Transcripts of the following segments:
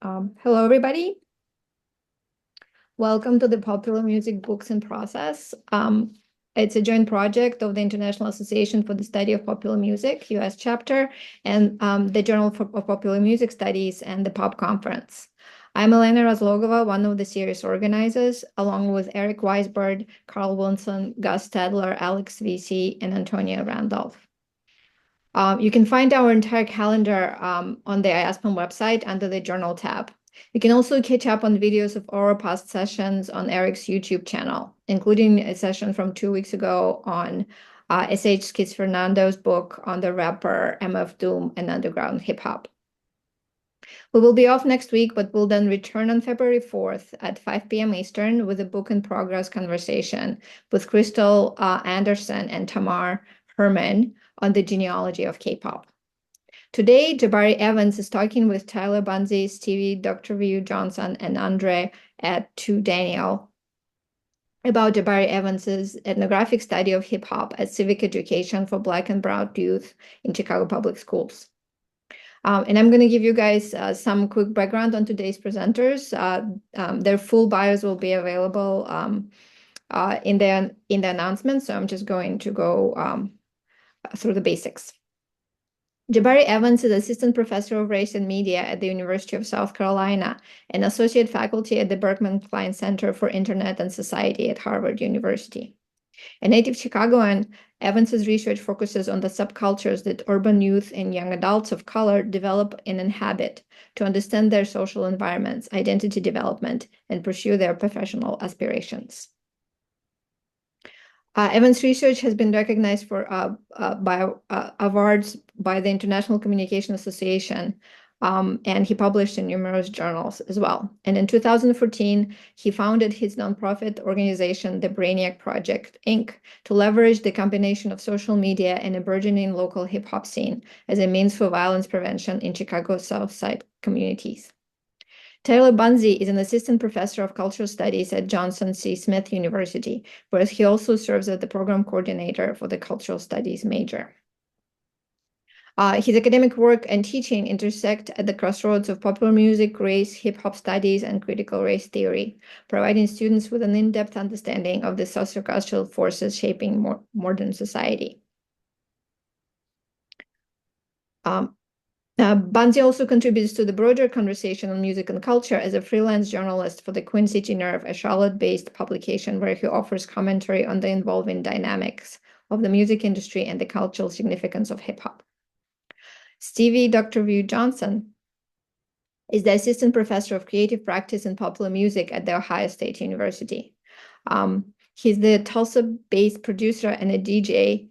Hello, everybody. Welcome to the Popular Music Books in Process. It's a joint project of the International Association for the Study of Popular Music, US chapter, and the Journal of Popular Music Studies and the POP Conference. I'm Elena Razlogova, one of the series organizers, along with Eric Weisbird, Carl Wilson, Gus Stadler, Alex Vesey, and Antonia Randolph. You can find our entire calendar on the IASPM website under the Journal tab. You can also catch up on videos of our past sessions on Eric's YouTube channel, including a session from 2 weeks ago on S.H. Skitz Fernando's book on the rapper MF Doom and underground hip hop. We will be off next week, but we'll then return on February 4th at 5 p.m. Eastern with a book in progress conversation with Crystal Anderson and Tamar Herman on the genealogy of K-pop. Today, Jabari Evans is talking with Tyler Bunzey, Stevie, Dr. Viu Johnson, and Andre at 2 Daniel about Jabari Evans's ethnographic study of hip-hop as civic education for Black and Brown youth in Chicago public schools. And I'm going to give you guys some quick background on today's presenters. Their full bios will be available in the announcement, so I'm just going to go through the basics. Jabari Evans is Assistant Professor of Race and Media at the University of South Carolina and Associate Faculty at the Berkman Klein Center for Internet and Society at Harvard University. A native Chicagoan, Evans's research focuses on the subcultures that urban youth and young adults of color develop and inhabit to understand their social environments, identity development, and pursue their professional aspirations. Evans' research has been recognized for by awards by the International Communication Association, and he published in numerous journals as well. And in 2014, he founded his nonprofit organization, the Brainiac Project, Inc., to leverage the combination of social media and a burgeoning local hip-hop scene as a means for violence prevention in Chicago's South Side communities. Tyler Bunzey is an assistant professor of cultural studies at Johnson C. Smith University, where he also serves as the program coordinator for the cultural studies major. His academic work and teaching intersect at the crossroads of popular music, race, hip-hop studies, and critical race theory, providing students with an in-depth understanding of the socio-cultural forces shaping modern society. Bunzey also contributes to the broader conversation on music and culture as a freelance journalist for the Queen City Nerve, a Charlotte-based publication where he offers commentary on the evolving dynamics of the music industry and the cultural significance of hip-hop. Stevie Dr. Viu Johnson is the assistant professor of creative practice and popular music at The Ohio State University. He's the Tulsa-based producer and a DJ,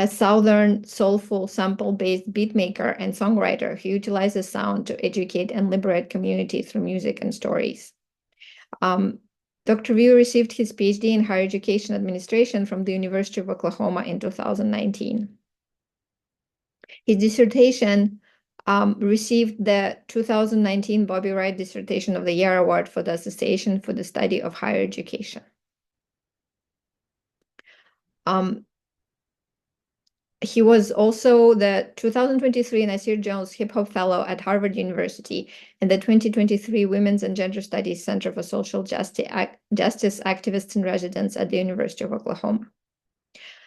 a Southern soulful sample-based beatmaker and songwriter who utilizes sound to educate and liberate community through music and stories. Dr. Viu received his PhD in higher education administration from the University of Oklahoma in 2019. His dissertation received the 2019 Bobby Wright Dissertation of the Year Award for the Association for the Study of Higher Education. He was also the 2023 Nasir Jones Hip Hop Fellow at Harvard University and the 2023 Women's and Gender Studies Center for Social Justice Activists and Residents at the University of Oklahoma.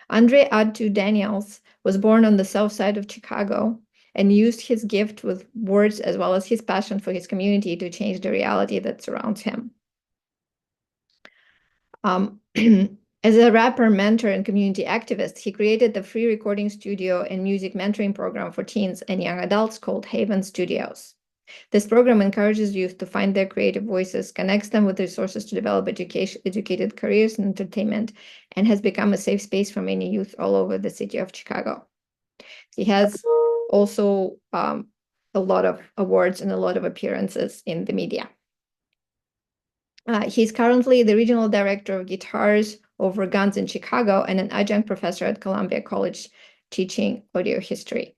Andre Adtu Daniels was born on the south side of Chicago and used his gift with words as well as his passion for his community to change the reality that surrounds him. As a rapper, mentor, and community activist, he created the free recording studio and music mentoring program for teens and young adults called Haven Studios. This program encourages youth to find their creative voices, connects them with resources to develop educated careers in entertainment, and has become a safe space for many youth all over the city of Chicago. He has also a lot of awards and a lot of appearances in the media. He's currently the regional director of guitars over guns in Chicago and an adjunct professor at Columbia College teaching audio history.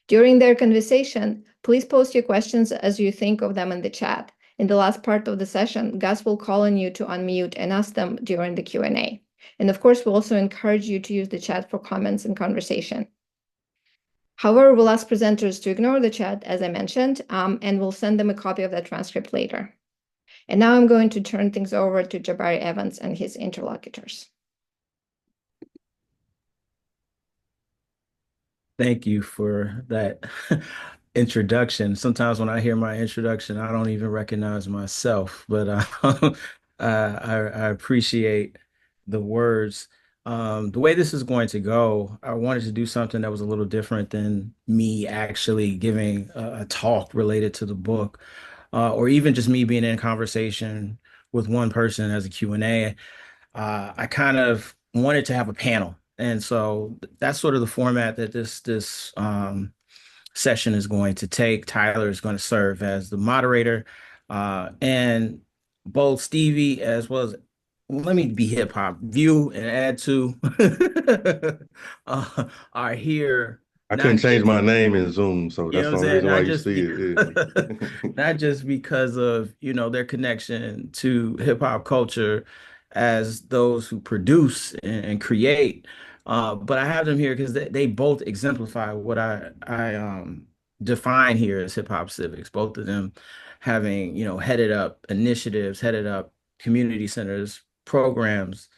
During their conversation, please post your questions as you think of them in the chat. In the last part of the session, Gus will call on you to unmute and ask them during the Q&A. And of course, we'll also encourage you to use the chat for comments and conversation. However, we'll ask presenters to ignore the chat, as I mentioned, and we'll send them a copy of that transcript later. And now I'm going to turn things over to Jabari Evans and his interlocutors. Thank you for that introduction. Sometimes when I hear my introduction, I don't even recognize myself, but I appreciate the words. The way this is going to go, I wanted to do something that was a little different than me actually giving a talk related to the book, or even just me being in conversation with one person as a Q&A. I kind of wanted to have a panel. And so that's sort of the format that this session is going to take. Tyler is going to serve as the moderator, and both Stevie as well as let me be hip hop view and add to are here I not couldn't change just my name in Zoom, so you know that's what the I'm only saying? reason why Not you just see be it. not just because of, their connection to hip hop culture as those who produce and create. But I have them here because they both exemplify what I define here as hip hop civics. Both of them having, headed up initiatives, headed up community centers, programs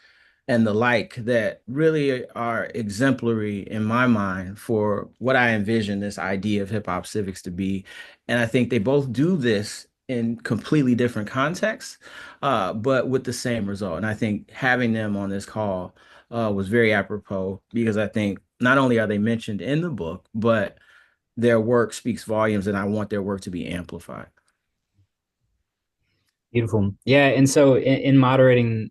and the like that really are exemplary in my mind for what I envision this idea of hip hop civics to be. And I think they both do this in completely different contexts, but with the same result. And I think having them on this call was very apropos because I think not only are they mentioned in the book, but their work speaks volumes, and I want their work to be amplified. Beautiful. Yeah, and so in moderating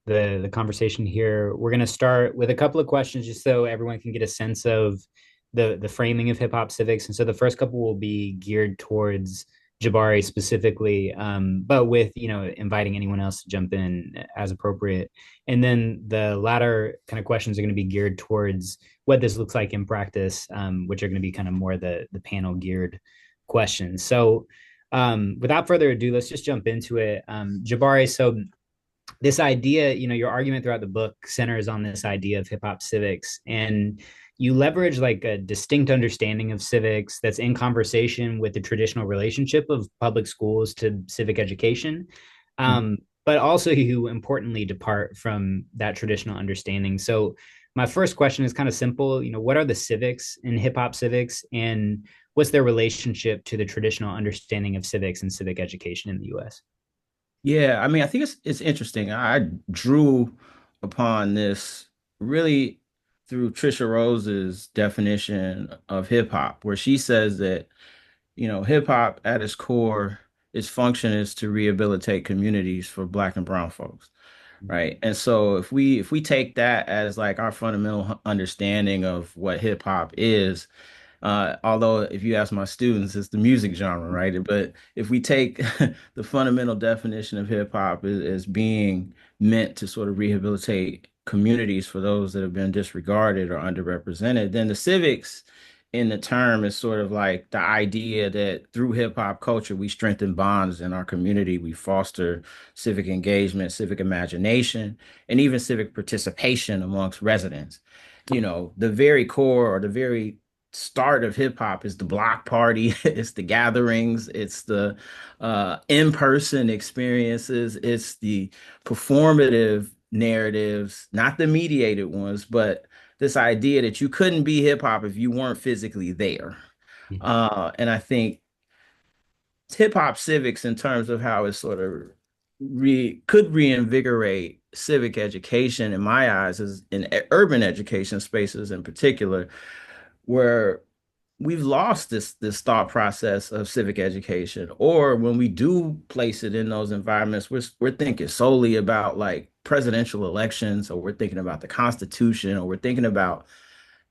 the conversation here, we're going to start with a couple of questions just so everyone can get a sense of the framing of hip hop civics. And so the first couple will be geared towards Jabari specifically, but with inviting anyone else to jump in as appropriate. And then the latter kind of questions are going to be geared towards what this looks like in practice, which are going to be kind of more the panel geared questions. So without further ado, let's just jump into it. Jabari, so this idea, your argument throughout the book centers on this idea of hip hop civics, and you leverage like a distinct understanding of civics that's in conversation with the traditional relationship of public schools to civic education. But also you importantly depart from that traditional understanding. So my first question is kind of simple. What are the civics in hip hop civics, and what's their relationship to the traditional understanding of civics and civic education in the US? Yeah, I mean, I think it's interesting. I drew upon this really through Trisha Rose's definition of hip hop, where she says that, hip hop at its core, its function is to rehabilitate communities for Black and Brown folks, right? And so if we take that as like our fundamental understanding of what hip hop is, although if you ask my students, it's the music genre, right? But if we take the fundamental definition of hip hop as being meant to sort of rehabilitate communities for those that have been disregarded or underrepresented, then the civics in the term is sort of like the idea that through hip hop culture, we strengthen bonds in our community, we foster civic engagement, civic imagination, and even civic participation amongst residents. The very core or the very start of hip hop is the block party, it's the gatherings, it's the in-person experiences, it's the performative narratives, not the mediated ones, but this idea that you couldn't be hip hop if you weren't physically there. And I think hip hop civics, in terms of how it sort of could reinvigorate civic education, in my eyes, is in urban education spaces in particular, where we've lost this thought process of civic education, or when we do place it in those environments, we're thinking solely about like presidential elections, or we're thinking about the Constitution, or we're thinking about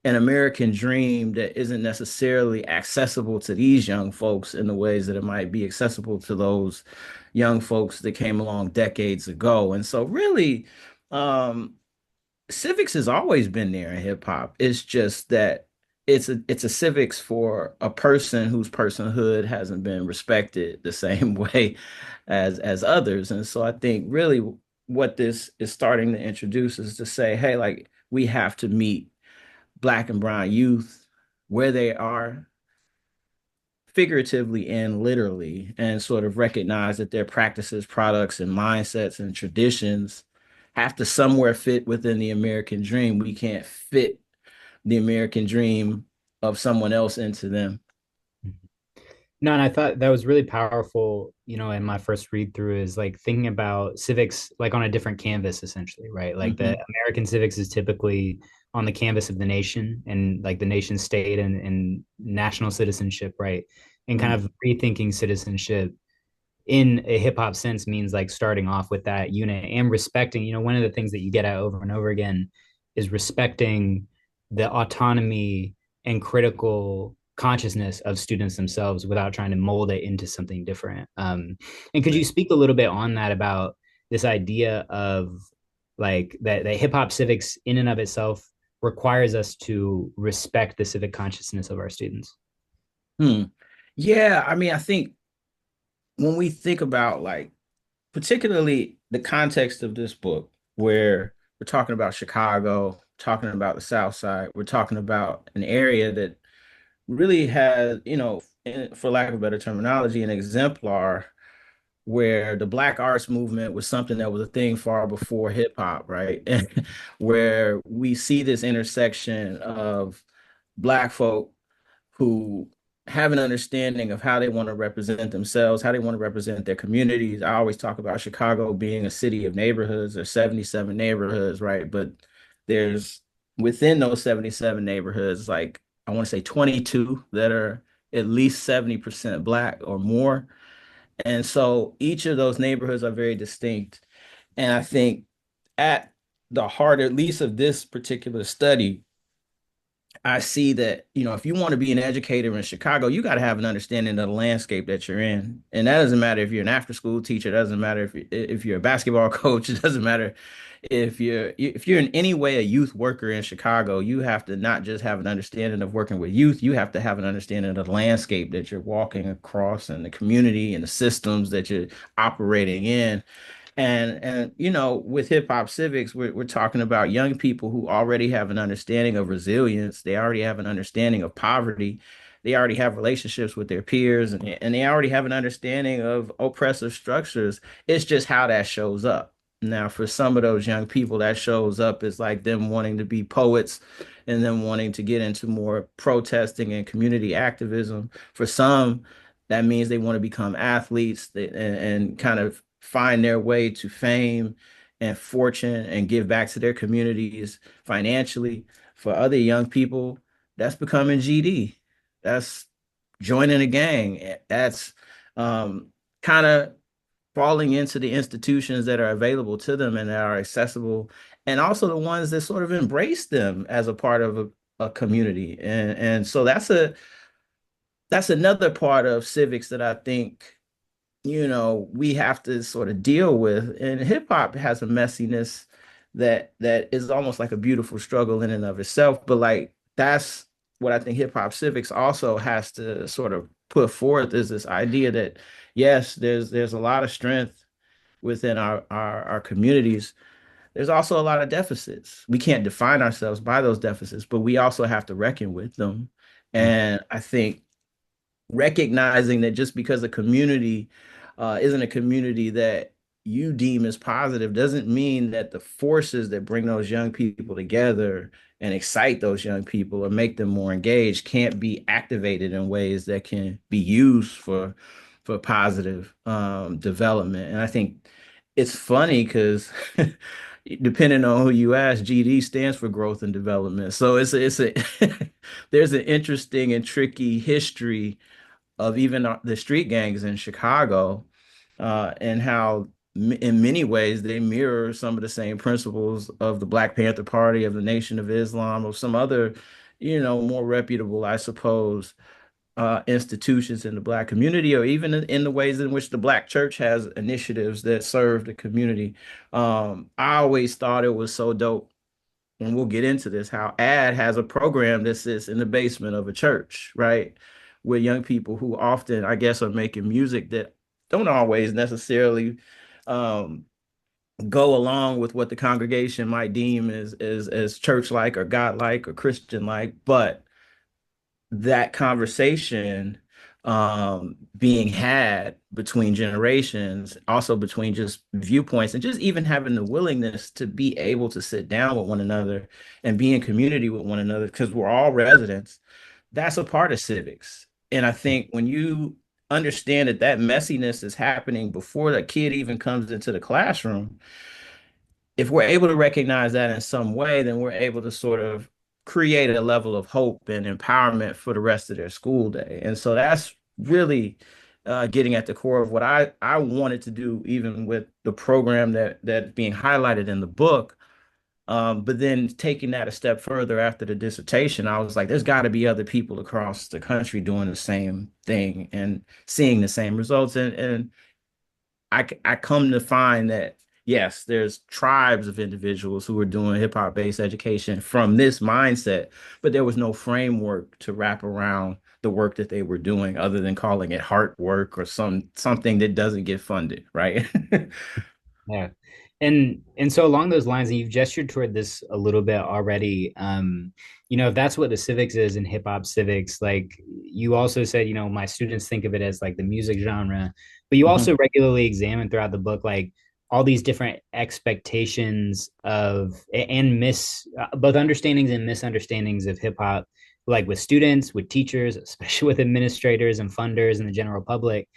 an American dream that isn't necessarily accessible to these young folks in the ways that it might be accessible to those young folks that came along decades ago. And so really, um, civics has always been there in hip hop. It's just that it's a civics for a person whose personhood hasn't been respected the same way as others. And so I think really what this is starting to introduce is to say, hey, like we have to meet Black and Brown youth, where they are figuratively and literally, and sort of recognize that their practices, products, and mindsets and traditions have to somewhere fit within the American dream. We can't fit the American dream of someone else into them. No, and I thought that was really powerful, in my first read through is like thinking about civics like on a different canvas, essentially, right? Like the American civics is typically on the canvas of the nation and like the nation state and national citizenship, right? And kind of rethinking citizenship in a hip hop sense means like starting off with that unit and respecting, one of the things that you get at over and over again is respecting the autonomy and critical consciousness of students themselves without trying to mold it into something different. And could you speak a little bit on that about this idea of like that hip hop civics in and of itself requires us to respect the civic consciousness of our students? Yeah, I mean, I think when we think about like particularly the context of this book, where we're talking about Chicago, talking about the South Side, we're talking about an area that really has, for lack of better terminology, an exemplar where the Black arts movement was something that was a thing far before hip hop, right? And where we see this intersection of Black folk who have an understanding of how they want to represent themselves, how they want to represent their communities. I always talk about Chicago being a city of neighborhoods. There's 77 neighborhoods, right? But there's within those 77 neighborhoods, like I want to say 22 that are at least 70% Black or more. And so each of those neighborhoods are very distinct. And I think at the heart, at least of this particular study, I see that, if you want to be an educator in Chicago, you got to have an understanding of the landscape that you're in. And that doesn't matter if you're an after school teacher, it doesn't matter if you're a basketball coach, it doesn't matter if you're in any way a youth worker in Chicago, you have to not just have an understanding of working with youth, you have to have an understanding of the landscape that you're walking across and the community and the systems that you're operating in. And with hip hop civics, we're talking about young people who already have an understanding of resilience. They already have an understanding of poverty. They already have relationships with their peers, and they already have an understanding of oppressive structures. It's just how that shows up. Now, for some of those young people, that shows up as like them wanting to be poets and them wanting to get into more protesting and community activism. For some, that means they want to become athletes and kind of find their way to fame and fortune and give back to their communities financially. For other young people, that's becoming GD. That's joining a gang. That's kind of falling into the institutions that are available to them and that are accessible, and also the ones that sort of embrace them as a part of a community. And so that's another part of civics that I think we have to sort of deal with. And hip hop has a messiness that is almost like a beautiful struggle in and of itself. But like that's what I think hip hop civics also has to sort of put forth is this idea that yes, there's a lot of strength within our communities. There's also a lot of deficits. We can't define ourselves by those deficits, but we also have to reckon with them. And I think recognizing that just because a community isn't a community that you deem as positive doesn't mean that the forces that bring those young people together and excite those young people or make them more engaged can't be activated in ways that can be used for positive development. And I think it's funny because depending on who you ask, GD stands for growth and development. So it's a there's an interesting and tricky history of even the street gangs in Chicago, and how in many ways they mirror some of the same principles of the Black Panther Party, of the Nation of Islam, of some other, more reputable, I suppose, institutions in the Black community, or even in the ways in which the Black church has initiatives that serve the community. I always thought it was so dope, and we'll get into this, how AD has a program that sits in the basement of a church, right? With young people who often, I guess, are making music that don't always necessarily um, go along with what the congregation might deem as church-like or God-like or Christian-like, but that conversation being had between generations, also between just viewpoints, and just even having the willingness to be able to sit down with one another and be in community with one another, because we're all residents. That's a part of civics. And I think when you understand that that messiness is happening before the kid even comes into the classroom, if we're able to recognize that in some way, then we're able to sort of create a level of hope and empowerment for the rest of their school day. And so that's really getting at the core of what I wanted to do, even with the program that's being highlighted in the book. But then taking that a step further after the dissertation, I was like, there's got to be other people across the country doing the same thing and seeing the same results. And I come to find that yes, there's tribes of individuals who are doing hip hop based education from this mindset, but there was no framework to wrap around the work that they were doing other than calling it heart work or something that doesn't get funded, right? Yeah. And so along those lines, and you've gestured toward this a little bit already, if that's what the civics is in hip hop civics, like you also said, my students think of it as like the music genre, but you Mhm. also regularly examine throughout the book, like all these different expectations of and both understandings and misunderstandings of hip hop, like with students, with teachers, especially with administrators and funders and the general public.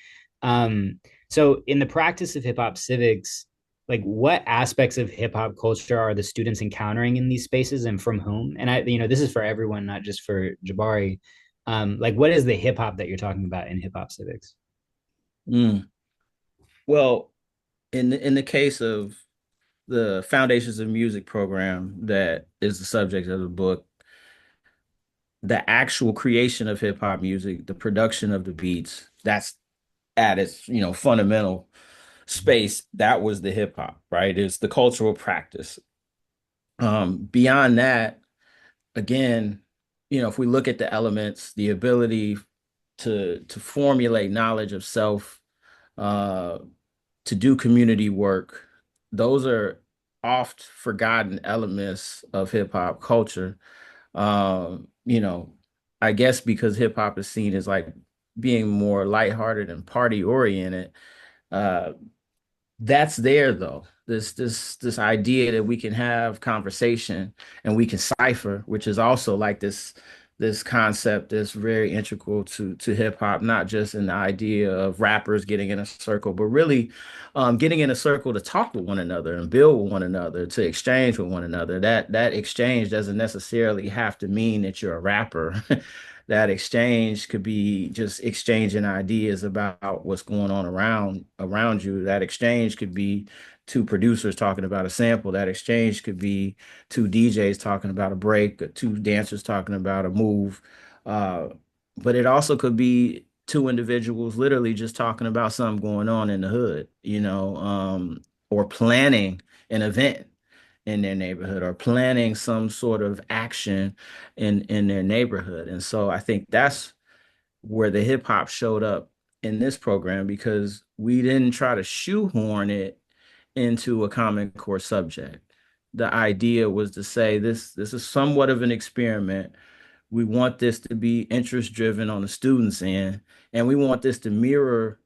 So in the practice of hip hop civics, like what aspects of hip hop culture are the students encountering in these spaces and from whom? And this is for everyone, not just for Jabari. Like what is the hip hop that you're talking about in hip hop civics? Mm. Well, in the case of the Foundations of Music program that is the subject of the book, the actual creation of hip hop music, the production of the beats, that's at its, fundamental space. That was the hip hop, right? It's the cultural practice. Beyond that, again, if we look at the elements, the ability to formulate knowledge of self, uh, to do community work, those are oft forgotten elements of hip hop culture. Um, you know, I guess because hip hop is seen as like being more lighthearted and party oriented. Uh, that's there though. This idea that we can have conversation and we can cipher, which is also like this concept that's very integral to hip hop, not just in the idea of rappers getting in a circle, but really getting in a circle to talk with one another and build with one another, to exchange with one another. That exchange doesn't necessarily have to mean that you're a rapper. That exchange could be just exchanging ideas about what's going on around you. That exchange could be two producers talking about a sample. That exchange could be two DJs talking about a break, or two dancers talking about a move. Uh, but it also could be two individuals literally just talking about something going on in the hood, or planning an event in their neighborhood or planning some sort of action in their neighborhood. And so I think that's where the hip hop showed up in this program, because we didn't try to shoehorn it into a common core subject. The idea was to say this is somewhat of an experiment. We want this to be interest driven on the students' end, and we want this to mirror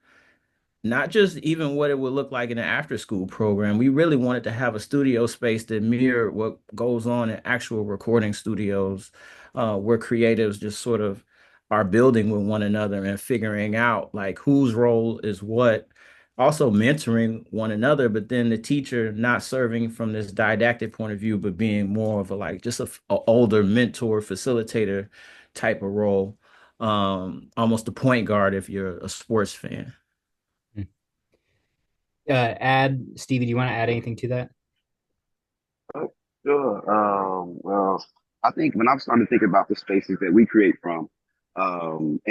not just even what it would look like in an after school program. We really wanted to have a studio space that mirrored what goes on in actual recording studios, where creatives just sort of are building with one another and figuring out like whose role is what, also mentoring one another, but then the teacher not serving from this didactic point of view, but being more of a like just a older mentor, facilitator type of role, almost a point guard if you're a sports fan. Stevie, do you want to add anything to that? Oh, sure. Well, I think when I'm starting to think about the spaces that we create from, and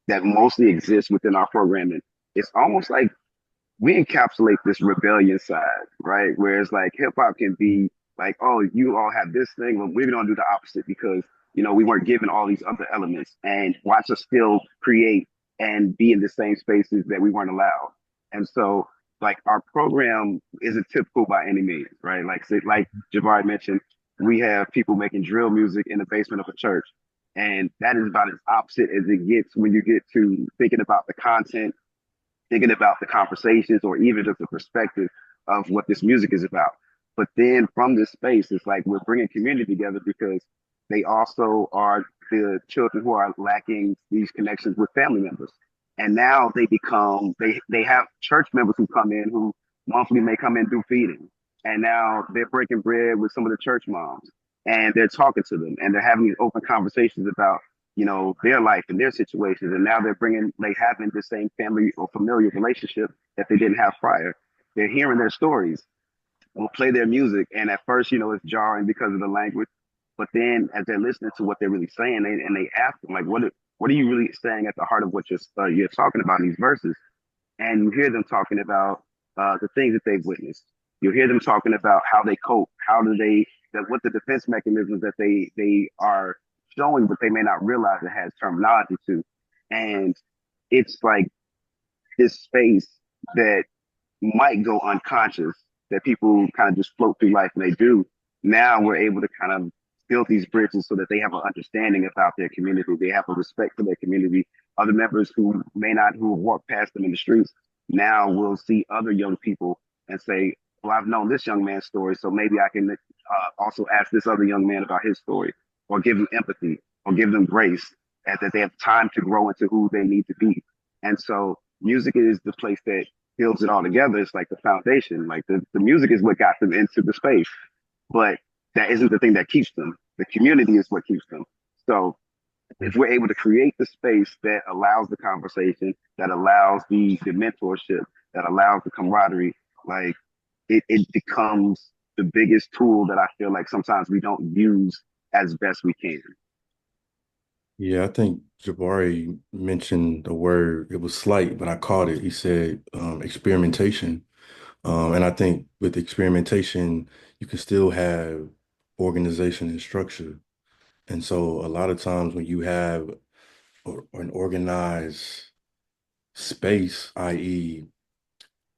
that mostly exist within our programming, it's almost like we encapsulate this rebellion side, right? Where it's like hip hop can be like, oh, you all have this thing, well, we're gonna do the opposite because we weren't given all these other elements, and watch us still create and be in the same spaces that we weren't allowed. And so, like, our program isn't typical by any means, right? Like, say, like Jabari mentioned, we have people making drill music in the basement of a church. And that is about as opposite as it gets when you get to thinking about the content, thinking about the conversations, or even just the perspective of what this music is about. But then from this space, it's like we're bringing community together because they also are the children who are lacking these connections with family members. And now they have church members who come in who monthly may come in do feeding. And now they're breaking bread with some of the church moms and they're talking to them and they're having these open conversations about their life and their situations. And now they having the same family or familiar relationship that they didn't have prior. They're hearing their stories. We'll play their music. And at first, it's jarring because of the language. But then as they're listening to what they're really saying, they ask them, like, what are you really saying at the heart of what you're talking about in these verses? And you hear them talking about the things that they've witnessed. You hear them talking about how they cope, what the defense mechanisms that they are showing, but they may not realize it has terminology to. And it's like this space that might go unconscious, that people kind of just float through life and they do. Now we're able to kind of build these bridges so that they have an understanding about their community. They have a respect for their community. Other members who walk past them in the streets now will see other young people and say, well, I've known this young man's story, so maybe I can also ask this other young man about his story, or give them empathy, or give them grace, and that they have time to grow into who they need to be. And so music is the place that builds it all together. It's like the foundation. Like the music is what got them into the space, but that isn't the thing that keeps them. The community is what keeps them. So if we're able to create the space that allows the conversation, that allows the mentorship, that allows the camaraderie, like it becomes the biggest tool that I feel like sometimes we don't use as best we can. Yeah, I think Jabari mentioned the word, it was slight, but I caught it. He said experimentation. And I think with experimentation, you can still have organization and structure. And so a lot of times when you have an organized space, i.e.,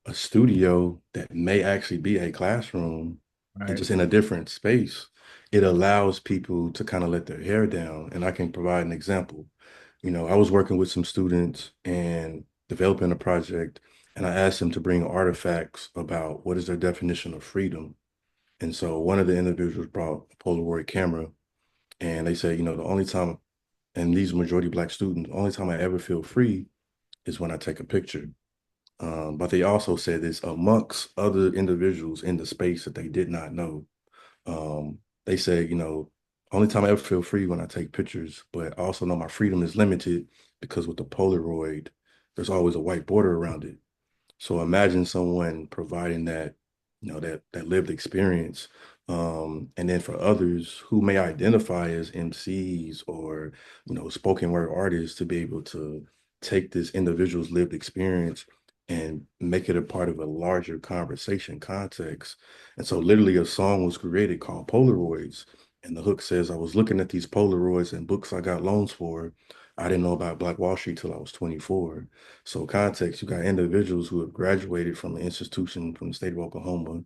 a studio that may actually be a classroom, and just in a different space, it allows people to kind of let their hair down. And I can provide an example. I was working with some students and developing a project, and I asked them to bring artifacts about what is their definition of freedom. And so one of the individuals brought a Polaroid camera, and they said, the only time, and these majority Black students, the only time I ever feel free is when I take a picture. But they also said this amongst other individuals in the space that they did not know. They said, only time I ever feel free when I take pictures, but I also know my freedom is limited because with the Polaroid, there's always a white border around it. So imagine someone providing that, that lived experience. And then for others who may identify as MCs or, spoken word artists to be able to take this individual's lived experience and make it a part of a larger conversation context. And so literally a song was created called Polaroids. And the hook says, I was looking at these Polaroids and books I got loans for. I didn't know about Black Wall Street till I was 24. So context, you got individuals who have graduated from an institution from the state of Oklahoma.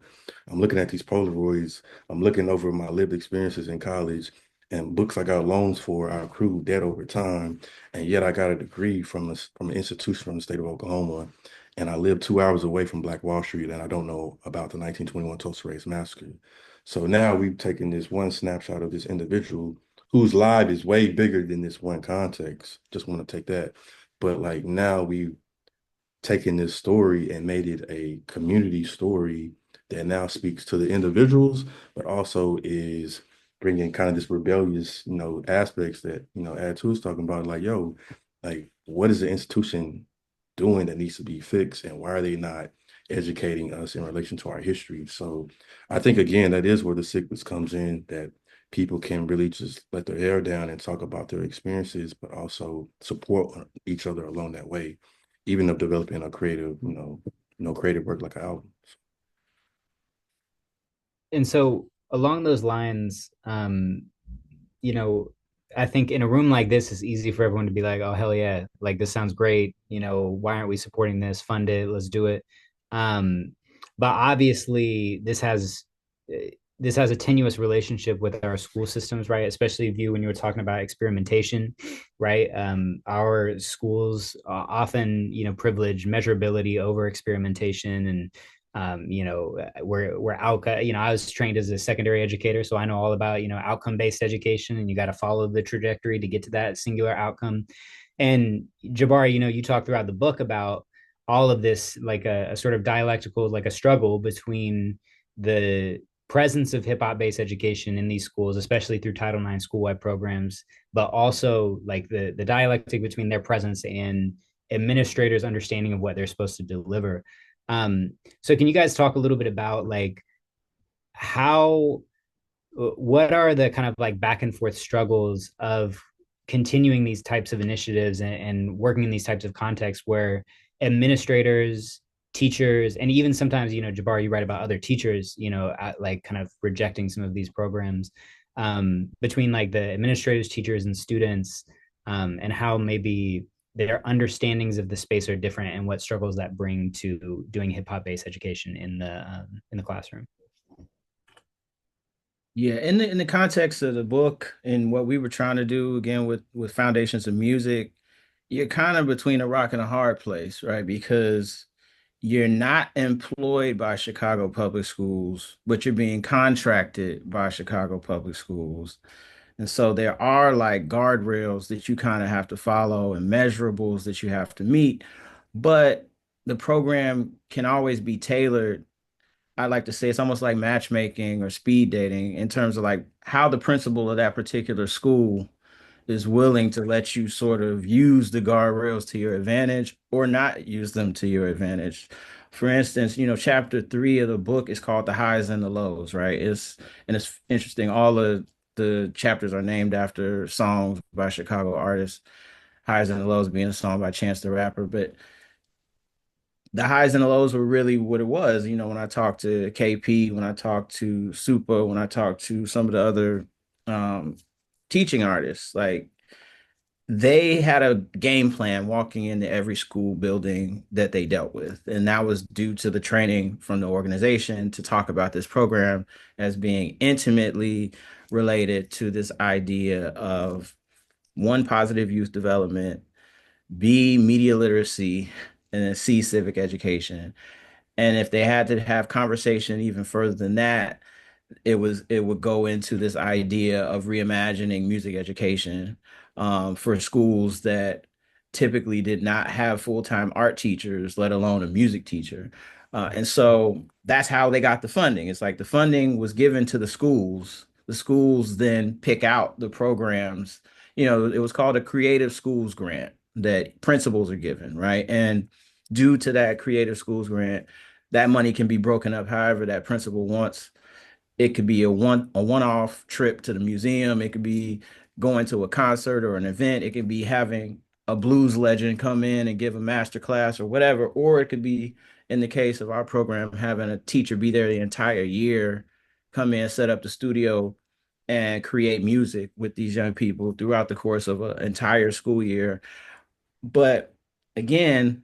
I'm looking at these Polaroids. I'm looking over my lived experiences in college and books I got loans for. I accrued debt over time. And yet I got a degree from an institution from the state of Oklahoma. And I live 2 hours away from Black Wall Street, and I don't know about the 1921 Tulsa Race Massacre. So now we've taken this one snapshot of this individual whose life is way bigger than this one context. Just want to take that. But like now we've taken this story and made it a community story that now speaks to the individuals, but also is bringing kind of this rebellious, aspects that, Add to is talking about, like, yo, like, what is the institution doing that needs to be fixed, and why are they not educating us in relation to our history? So I think, again, that is where the civics comes in, that people can really just let their hair down and talk about their experiences, but also support each other along that way, even of developing a creative, creative work like an album. And so along those lines, I think in a room like this, it's easy for everyone to be like, oh, hell yeah, like this sounds great. Why aren't we supporting this? Fund it, let's do it. But obviously this has this has a tenuous relationship with our school systems, right? Especially when you were talking about experimentation, right? Our schools often, privilege measurability over experimentation, and we're outcome. I was trained as a secondary educator, so I know all about outcome based education, and you got to follow the trajectory to get to that singular outcome. And Jabari, you talk throughout the book about all of this, like a sort of dialectical, like a struggle between the presence of hip hop based education in these schools, especially through Title IX school-wide programs, but also like the dialectic between their presence and administrators' understanding of what they're supposed to deliver. So can you guys talk a little bit about like what are the kind of like back and forth struggles of continuing these types of initiatives and working in these types of contexts where administrators, teachers, and even sometimes, Jabari, you write about other teachers, like kind of rejecting some of these programs, between like the administrators, teachers, and students, and how maybe their understandings of the space are different, and what struggles that bring to doing hip hop based education in the classroom. Yeah, in the context of the book and what we were trying to do again with Foundations of Music, you're kind of between a rock and a hard place, right? Because you're not employed by Chicago Public Schools, but you're being contracted by Chicago Public Schools. And so there are like guardrails that you kind of have to follow and measurables that you have to meet, but the program can always be tailored. I like to say it's almost like matchmaking or speed dating in terms of like how the principal of that particular school is willing to let you sort of use the guardrails to your advantage or not use them to your advantage. For instance, chapter 3 of the book is called The Highs and the Lows, right? It's interesting. All of the chapters are named after songs by Chicago artists. Highs and the Lows being a song by Chance the Rapper, but the highs and the lows were really what it was. When I talked to KP, when I talked to Supa, when I talked to some of the other um, teaching artists, like they had a game plan walking into every school building that they dealt with. And that was due to the training from the organization to talk about this program as being intimately related to this idea of one, positive youth development, B, media literacy, and then C, civic education. And if they had to have conversation even further than that, it would go into this idea of reimagining music education for schools that typically did not have full-time art teachers, let alone a music teacher. And so that's how they got the funding. It's like the funding was given to the schools. The schools then pick out the programs. It was called a Creative Schools Grant that principals are given, right? And due to that Creative Schools Grant, that money can be broken up however that principal wants. It could be a one-off trip to the museum. It could be going to a concert or an event. It could be having a blues legend come in and give a master class or whatever. Or it could be, in the case of our program, having a teacher be there the entire year, come in, set up the studio, and create music with these young people throughout the course of an entire school year. But again,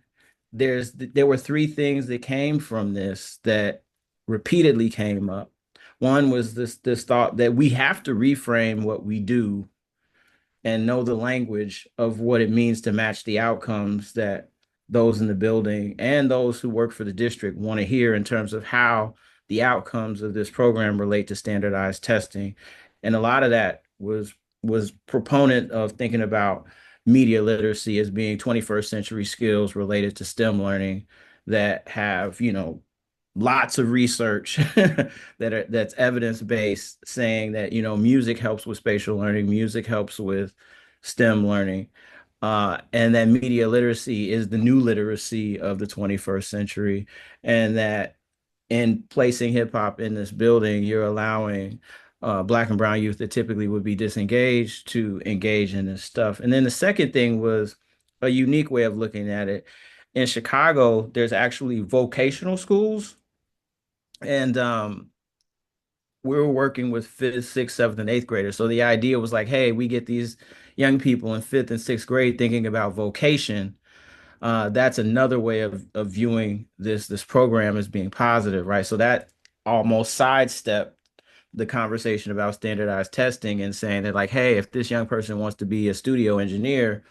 there were three things that came from this that repeatedly came up. One was this thought that we have to reframe what we do and know the language of what it means to match the outcomes that those in the building and those who work for the district want to hear in terms of how the outcomes of this program relate to standardized testing. And a lot of that was proponent of thinking about media literacy as being 21st century skills related to STEM learning that have, lots of research that's evidence-based saying that, music helps with spatial learning, music helps with STEM learning. And that media literacy is the new literacy of the 21st century. And that in placing hip hop in this building, you're allowing Black and brown youth that typically would be disengaged to engage in this stuff. And then the second thing was a unique way of looking at it. In Chicago, there's actually vocational schools. And we were working with fifth, sixth, seventh, and eighth graders. So the idea was like, hey, we get these young people in fifth and sixth grade thinking about vocation. That's another way of viewing this program as being positive, right? So that almost sidestepped the conversation about standardized testing and saying that like, hey, if this young person wants to be a studio engineer,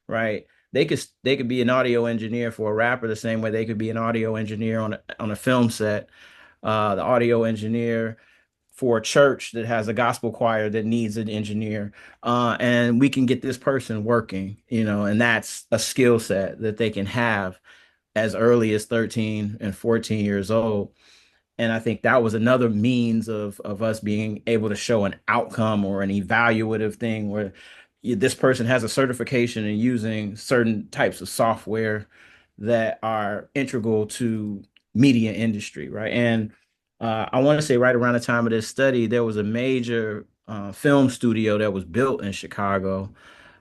right? They could be an audio engineer for a rapper the same way they could be an audio engineer on a film set, the audio engineer for a church that has a gospel choir that needs an engineer, and we can get this person working, and that's a skill set that they can have as early as 13 and 14 years old. And I think that was another means of us being able to show an outcome or an evaluative thing where this person has a certification in using certain types of software that are integral to media industry, right? And I want to say right around the time of this study, there was a major film studio that was built in Chicago.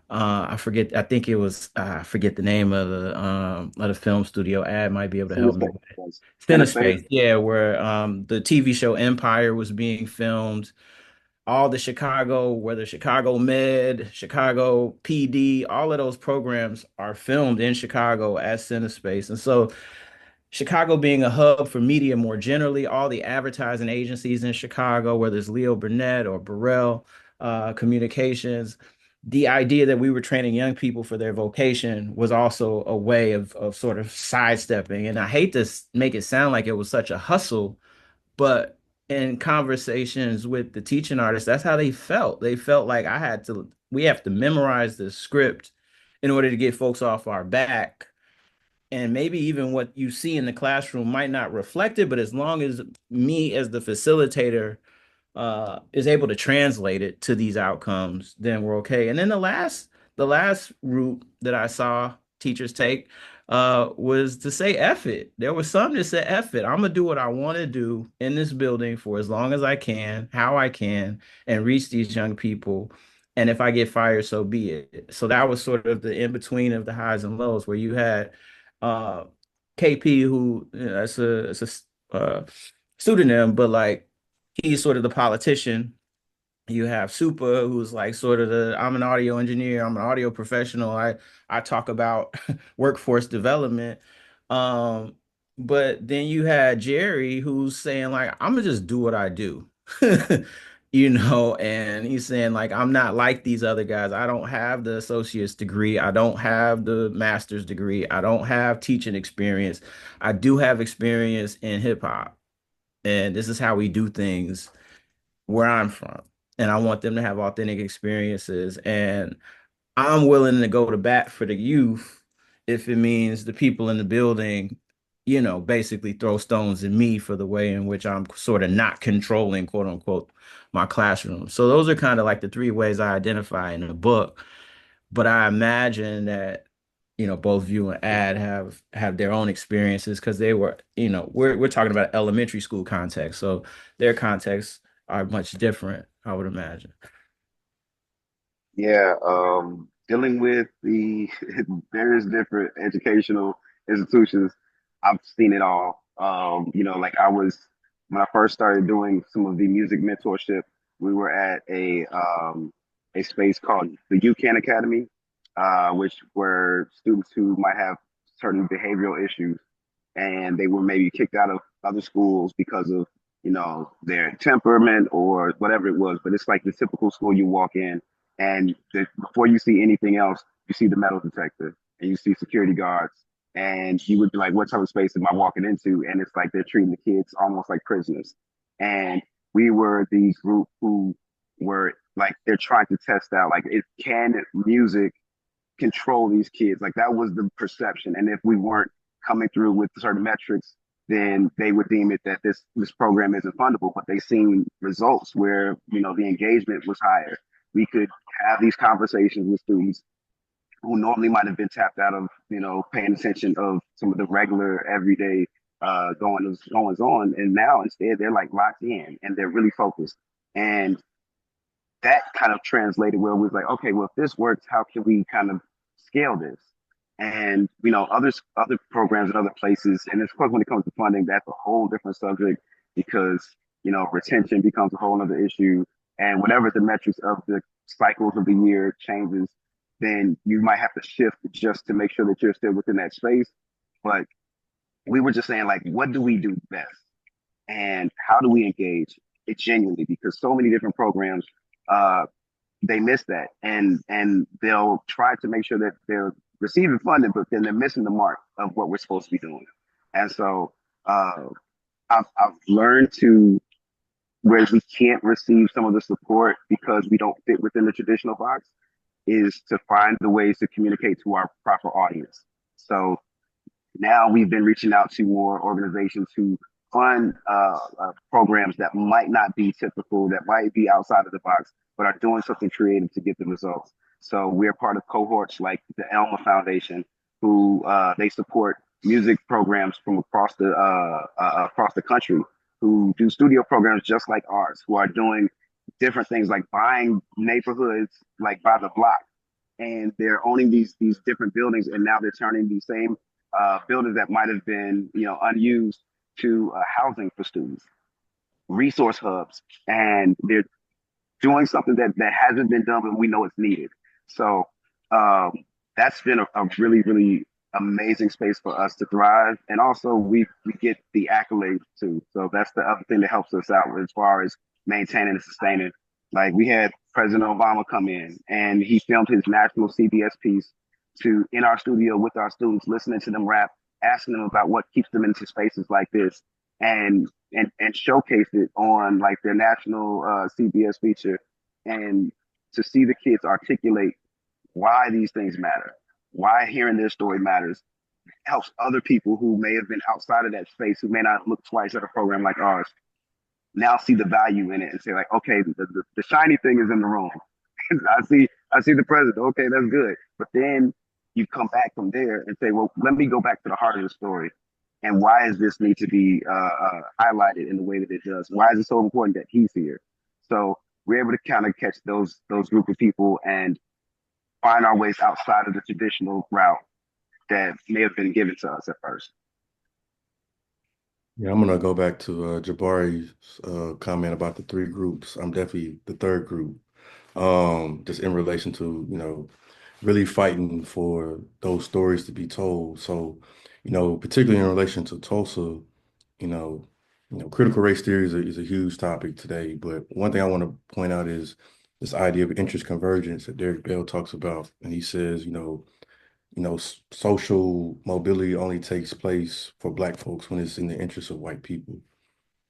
I forget. I think it was. I forget the name of the film studio. Ad might be able to help me. Intersect. Cinespace, yeah, where the TV show Empire was being filmed. All the Chicago, whether Chicago Med, Chicago PD, all of those programs are filmed in Chicago at Cinespace. And so Chicago being a hub for media more generally, all the advertising agencies in Chicago, whether it's Leo Burnett or Burrell Communications, the idea that we were training young people for their vocation was also a way of sort of sidestepping. And I hate to make it sound like it was such a hustle, but in conversations with the teaching artists, that's how they felt. They felt like we have to memorize the script in order to get folks off our back, and maybe even what you see in the classroom might not reflect it, but as long as me as the facilitator is able to translate it to these outcomes, then we're okay. And then the last route that I saw teachers take was to say F it. There was some that said F it. I'm gonna do what I want to do in this building for as long as I can, how I can, and reach these young people. And if I get fired, so be it. So that was sort of the in between of the highs and lows, where you had uh KP, who it's a pseudonym, but like he's sort of the politician. You have Super, who's like sort of I'm an audio engineer, I'm an audio professional. I talk about workforce development. Um, but then you had Jerry, who's saying like, I'm gonna just do what I do. And he's saying like, I'm not like these other guys. I don't have the associate's degree. I don't have the master's degree. I don't have teaching experience. I do have experience in hip hop. And this is how we do things where I'm from. And I want them to have authentic experiences. And I'm willing to go to bat for the youth if it means the people in the building, basically throw stones at me for the way in which I'm sort of not controlling, quote unquote, my classroom. So those are kind of like the three ways I identify in the book. But I imagine that, both you and Ad have their own experiences because they were, we're talking about elementary school context. So their contexts are much different, I would imagine. Yeah, dealing with the various different educational institutions, I've seen it all. Like when I first started doing some of the music mentorship, we were at a space called the UCAN Academy, which were students who might have certain behavioral issues, and they were maybe kicked out of other schools because of their temperament or whatever it was. But it's like the typical school you walk in, and before you see anything else, you see the metal detector and you see security guards, and you would be like, what type of space am I walking into? And it's like they're treating the kids almost like prisoners. And we were the group who were like, they're trying to test out like, can music control these kids? Like that was the perception. And if we weren't coming through with certain metrics, then they would deem it that this program isn't fundable. But they seen results where the engagement was higher. We could have these conversations with students who normally might have been tapped out of paying attention of some of the regular everyday goings on, and now instead they're like locked in and they're really focused. And that kind of translated where we was like, okay, well, if this works, how can we kind of scale this? And other programs in other places, and of course when it comes to funding, that's a whole different subject because retention becomes a whole other issue. And whatever the metrics of the cycles of the year changes, then you might have to shift just to make sure that you're still within that space. But we were just saying like, what do we do best? And how do we engage? it genuinely, because so many different programs they miss that, and they'll try to make sure that they're receiving funding, but then they're missing the mark of what we're supposed to be doing. And so uh, I've learned to, where we can't receive some of the support because we don't fit within the traditional box, is to find the ways to communicate to our proper audience. So now we've been reaching out to more organizations who fund programs that might not be typical, that might be outside of the box, but are doing something creative to get the results. So we're part of cohorts like the Elma Foundation, who they support music programs from across the country, who do studio programs just like ours, who are doing different things like buying neighborhoods like by the block, and they're owning these different buildings, and now they're turning these same buildings that might have been unused to housing for students, resource hubs, and they're doing something that hasn't been done, but we know it's needed. So um, that's been a really amazing space for us to thrive, and also we get the accolades too. So that's the other thing that helps us out as far as maintaining and sustaining. Like, we had President Obama come in, and he filmed his national CBS piece to in our studio with our students, listening to them rap, asking them about what keeps them into spaces like this, and showcase it on like their national CBS feature, and to see the kids articulate why these things matter, why hearing their story matters, helps other people who may have been outside of that space, who may not look twice at a program like ours, now see the value in it and say like, okay, the shiny thing is in the room. I see the president. Okay, that's good. But then you come back from there and say, well, let me go back to the heart of the story. And why does this need to be highlighted in the way that it does? Why is it so important that he's here? So we're able to kind of catch those group of people and find our ways outside of the traditional route that may have been given to us at first. Yeah, I'm gonna go back to Jabari's comment about the three groups. I'm definitely the third group. Just in relation to, really fighting for those stories to be told. So, particularly in relation to Tulsa, you know, critical race theory is a huge topic today. But one thing I want to point out is this idea of interest convergence that Derek Bell talks about, and he says, social mobility only takes place for Black folks when it's in the interest of white people.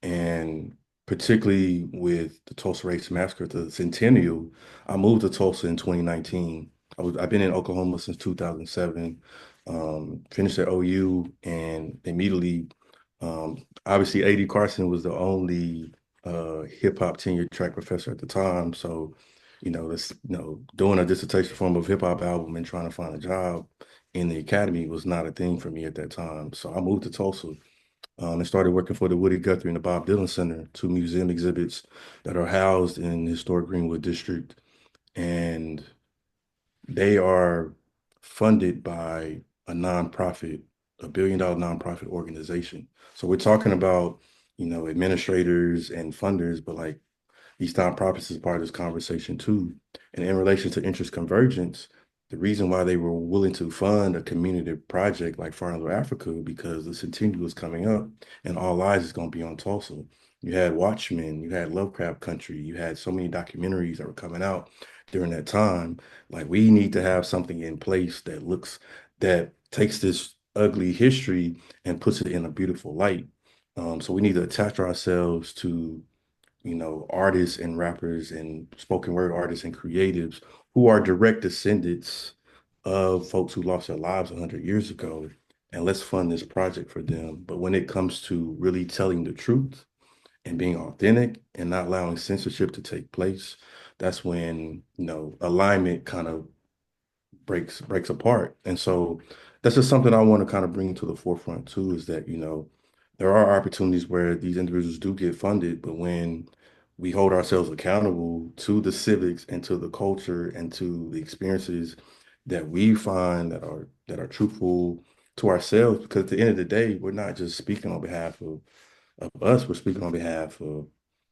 And particularly with the Tulsa Race Massacre, the centennial, I moved to Tulsa in 2019. I've been in Oklahoma since 2007, finished at OU, and immediately, obviously, A.D. Carson was the only hip hop tenure track professor at the time. So, doing a dissertation form of hip hop album and trying to find a job in the academy was not a thing for me at that time. So I moved to Tulsa and started working for the Woody Guthrie and the Bob Dylan Center, two museum exhibits that are housed in the historic Greenwood District. And they are funded by a nonprofit, a billion-dollar nonprofit organization. So we're talking about, administrators and funders, but like these nonprofits is part of this conversation too. And in relation to interest convergence, the reason why they were willing to fund a community project like Far North Africa, because the centennial is coming up and all eyes is going to be on Tulsa. You had Watchmen, you had Lovecraft Country, you had so many documentaries that were coming out during that time. Like, we need to have something in place that takes this ugly history and puts it in a beautiful light. So we need to attach ourselves to artists and rappers and spoken word artists and creatives who are direct descendants of folks who lost their lives 100 years ago. And let's fund this project for them. But when it comes to really telling the truth and being authentic and not allowing censorship to take place, that's when, alignment kind of breaks apart. And so that's just something I want to kind of bring to the forefront too, is that, there are opportunities where these individuals do get funded, but when we hold ourselves accountable to the civics and to the culture and to the experiences that we find that are truthful to ourselves, because at the end of the day, we're not just speaking on behalf of us, we're speaking on behalf of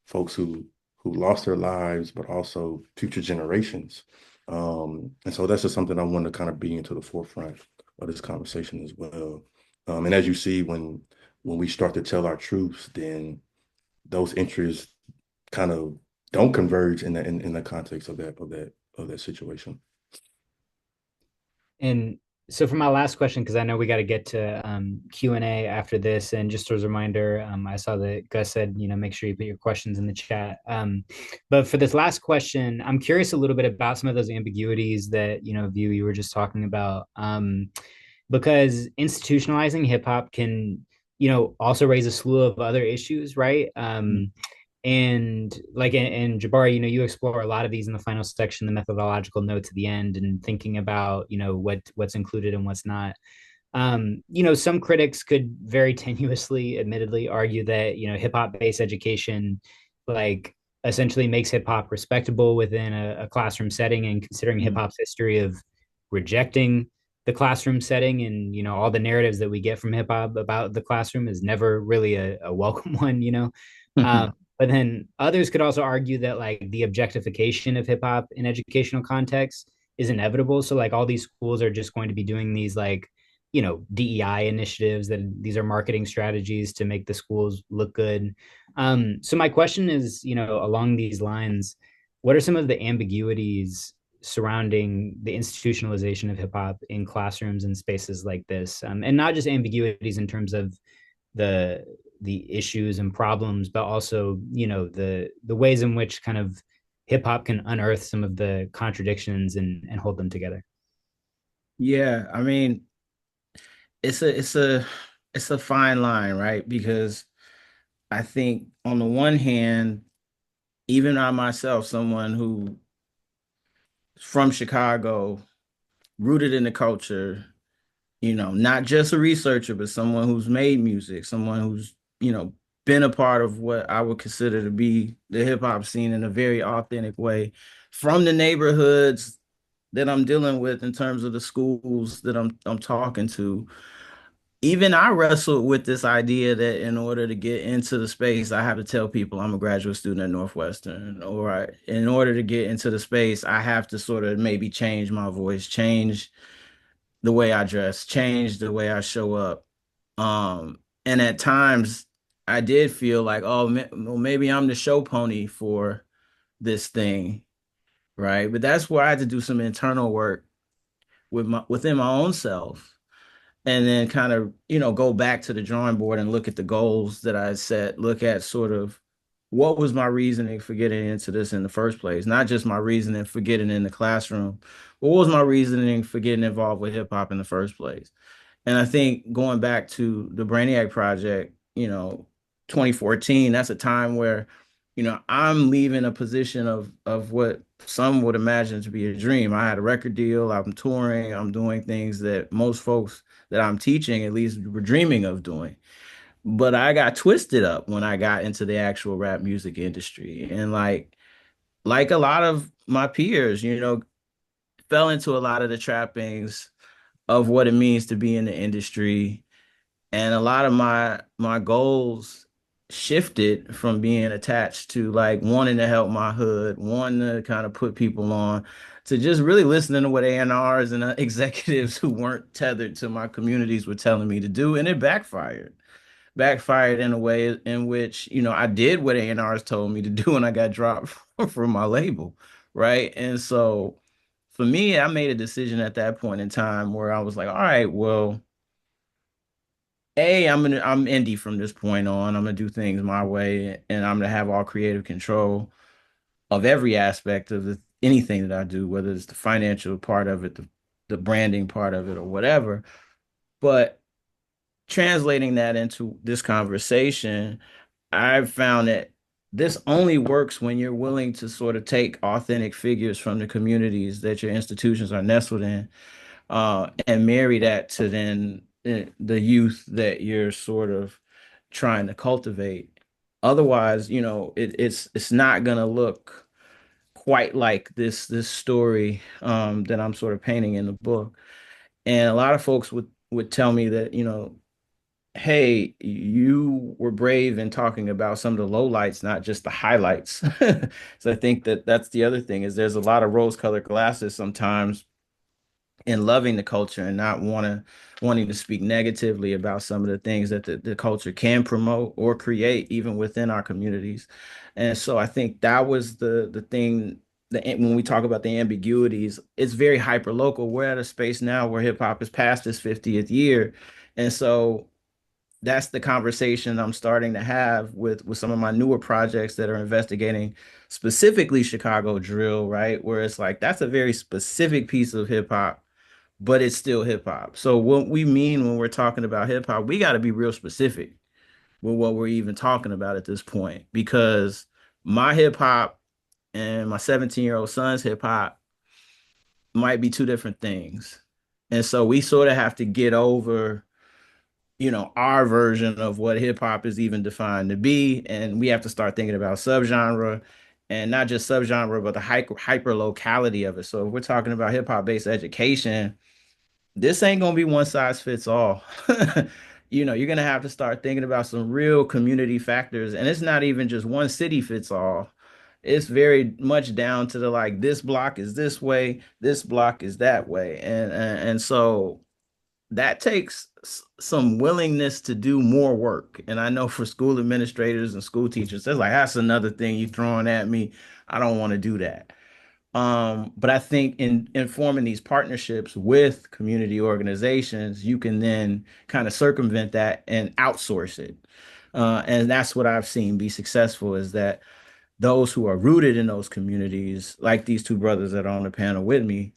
folks who lost their lives, but also future generations. And so that's just something I want to kind of bring into the forefront of this conversation as well. And as you see, when we start to tell our truths, then those interests kind of don't converge in the context of that situation. And so for my last question, because I know we got to get to Q&A after this, and just as a reminder, I saw that Gus said, make sure you put your questions in the chat. But for this last question, I'm curious a little bit about some of those ambiguities that, View, you were just talking about. Because institutionalizing hip hop can, also raise a slew of other issues, right? And like and Jabari, you explore a lot of these in the final section, the methodological notes at the end, and thinking about what's included and what's not. Some critics could very tenuously, admittedly, argue that hip hop based education, like, essentially makes hip hop respectable within a classroom setting, and considering hip hop's history of rejecting the classroom setting, and all the narratives that we get from hip hop about the classroom is never really a welcome one. But then others could also argue that, like, the objectification of hip hop in educational contexts is inevitable. So like all these schools are just going to be doing these, like, DEI initiatives, that these are marketing strategies to make the schools look good. So my question is, along these lines, what are some of the ambiguities surrounding the institutionalization of hip hop in classrooms and spaces like this? And not just ambiguities in terms of the issues and problems, but also the ways in which kind of hip hop can unearth some of the contradictions and hold them together. Yeah, I mean, it's a fine line, right? Because I think on the one hand, even I myself, someone who from Chicago, rooted in the culture, not just a researcher, but someone who's made music, someone who's, been a part of what I would consider to be the hip hop scene in a very authentic way, from the neighborhoods that I'm dealing with in terms of the schools that I'm talking to. Even I wrestled with this idea that in order to get into the space, I have to tell people I'm a graduate student at Northwestern, or in order to get into the space, I have to sort of maybe change my voice, change the way I dress, change the way I show up. And at times I did feel like, oh, well, maybe I'm the show pony for this thing, right? But that's where I had to do some internal work within my own self, and then kind of, go back to the drawing board and look at the goals that I set, look at sort of what was my reasoning for getting into this in the first place, not just my reasoning for getting in the classroom, but what was my reasoning for getting involved with hip hop in the first place. And I think going back to the Brainiac project, 2014, that's a time where, I'm leaving a position of what some would imagine to be a dream. I had a record deal, I'm touring, I'm doing things that most folks that I'm teaching at least were dreaming of doing. But I got twisted up when I got into the actual rap music industry. And like a lot of my peers, fell into a lot of the trappings of what it means to be in the industry. And a lot of my goals shifted from being attached to like wanting to help my hood, wanting to kind of put people on, to just really listening to what A&Rs and executives who weren't tethered to my communities were telling me to do. And it backfired in a way in which, I did what A&Rs told me to do, and I got dropped from my label. Right. And so for me, I made a decision at that point in time where I was like, all right, well, I'm indie from this point on. I'm gonna do things my way, and I'm gonna have all creative control of every aspect of anything that I do, whether it's the financial part of it, the branding part of it, or whatever. But translating that into this conversation, I've found that this only works when you're willing to sort of take authentic figures from the communities that your institutions are nestled in, and marry that to then the youth that you're sort of trying to cultivate. Otherwise, it's not gonna look quite like this story that I'm sort of painting in the book. And a lot of folks would tell me that, hey, you were brave in talking about some of the lowlights, not just the highlights. So I think that that's the other thing, is there's a lot of rose-colored glasses sometimes in loving the culture and not wanting to speak negatively about some of the things that the culture can promote or create even within our communities. And so I think that was the thing that when we talk about the ambiguities, it's very hyper local. We're at a space now where hip hop is past its 50th year. And so that's the conversation I'm starting to have with some of my newer projects that are investigating specifically Chicago drill, right? Where it's like that's a very specific piece of hip hop, but it's still hip hop. So what we mean when we're talking about hip hop, we got to be real specific with what we're even talking about at this point, because my hip hop and my 17-year-old son's hip hop might be two different things. And so we sort of have to get over, our version of what hip hop is even defined to be. And we have to start thinking about subgenre, and not just subgenre, but the hyper locality of it. So if we're talking about hip hop based education, this ain't gonna be one size fits all. You're gonna have to start thinking about some real community factors, and it's not even just one city fits all. It's very much down to the like this block is this way, this block is that way, and so that takes some willingness to do more work. And I know for school administrators and school teachers, that's another thing you throwing at me. I don't want to do that. But I think in forming these partnerships with community organizations, you can then kind of circumvent that and outsource it. And that's what I've seen be successful, is that those who are rooted in those communities, like these two brothers that are on the panel with me,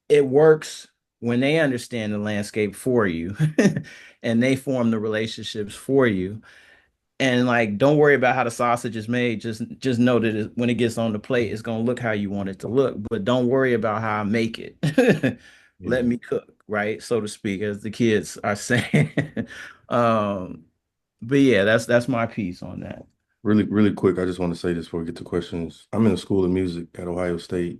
it works when they understand the landscape for you and they form the relationships for you. And like, don't worry about how the sausage is made. Just know that when it gets on the plate, it's gonna look how you want it to look. But don't worry about how I make it. Yeah. Let me cook, right, so to speak, as the kids are saying. um, but yeah, that's my piece on that. Really, really quick, I just want to say this before we get to questions. I'm in the School of Music at Ohio State.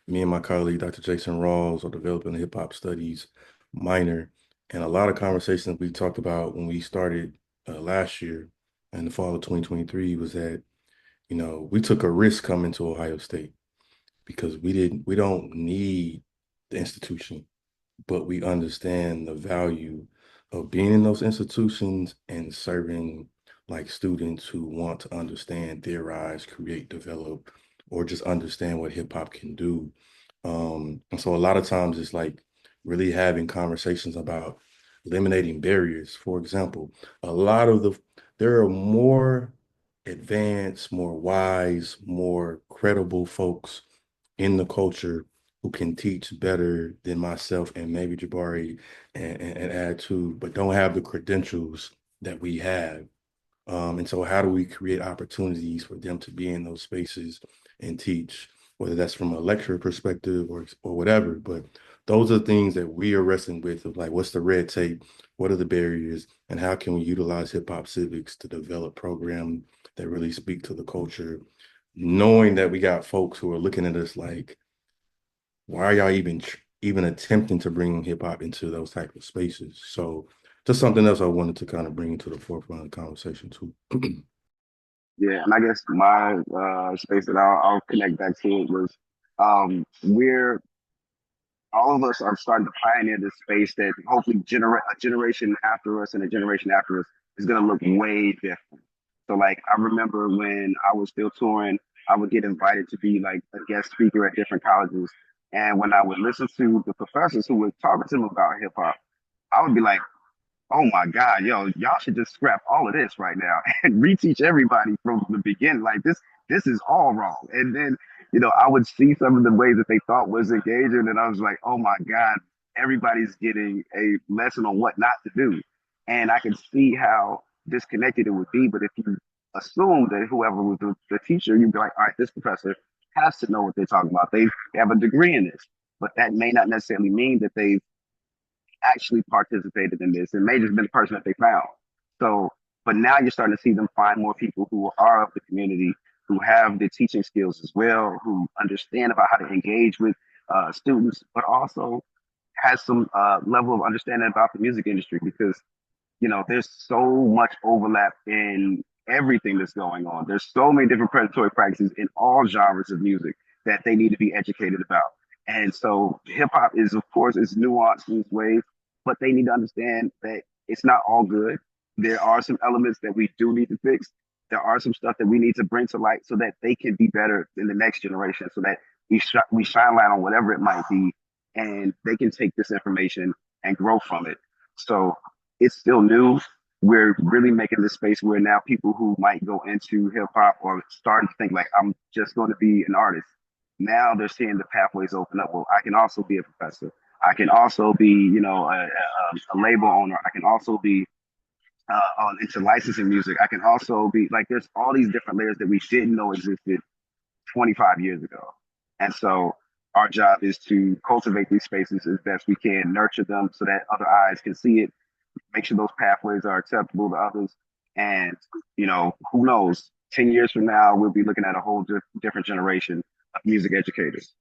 Me and my colleague, Dr. Jason Rawls, are developing a hip hop studies minor. And a lot of conversations we talked about when we started last year in the fall of 2023 was that, we took a risk coming to Ohio State because we don't need the institution, but we understand the value of being in those institutions and serving like students who want to understand, theorize, create, develop, or just understand what hip hop can do. And so a lot of times it's like really having conversations about eliminating barriers. For example, there are more advanced, more wise, more credible folks in the culture who can teach better than myself and maybe Jabari and add to, but don't have the credentials that we have. And so how do we create opportunities for them to be in those spaces and teach, whether that's from a lecture perspective or whatever. But those are things that we are wrestling with, of like, what's the red tape? What are the barriers? And how can we utilize hip-hop civics to develop programs that really speak to the culture, knowing that we got folks who are looking at us like, why are y'all even attempting to bring hip hop into those type of spaces? So just something else I wanted to kind of bring into the forefront of the conversation too. Yeah, and I guess my space that I'll connect back to it was we're all of us are starting to pioneer this space that hopefully a generation after us and a generation after us is going to look way different. So like I remember when I was still touring, I would get invited to be like a guest speaker at different colleges. And when I would listen to the professors who were talking to them about hip hop, I would be like, oh my God, yo, y'all should just scrap all of this right now and reteach everybody from the beginning. Like this is all wrong. And then, I would see some of the ways that they thought was engaging, and I was like, oh my God, everybody's getting a lesson on what not to do. And I can see how disconnected it would be. But if you assume that whoever was the teacher, you'd be like, all right, this professor has to know what they're talking about. They have a degree in this, but that may not necessarily mean that they actually participated in this. It may just been the person that they found. So, but now you're starting to see them find more people who are of the community, who have the teaching skills as well, who understand about how to engage with students, but also has some level of understanding about the music industry, because there's so much overlap in everything that's going on. There's so many different predatory practices in all genres of music that they need to be educated about. And so hip hop is, of course, it's nuanced in its ways, but they need to understand that it's not all good. There are some elements that we do need to fix. There are some stuff that we need to bring to light so that they can be better in the next generation, so that we shine light on whatever it might be, and they can take this information and grow from it. So it's still new. We're really making this space where now people who might go into hip hop or starting to think like, I'm just going to be an artist, now they're seeing the pathways open up. Well, I can also be a professor. I can also be, a label owner. I can also be into licensing music. I can also be like, there's all these different layers that we didn't know existed 25 years ago. And so our job is to cultivate these spaces as best we can, nurture them so that other eyes can see it, make sure those pathways are acceptable to others. And, who knows, 10 years from now, we'll be looking at a whole different generation of music educators.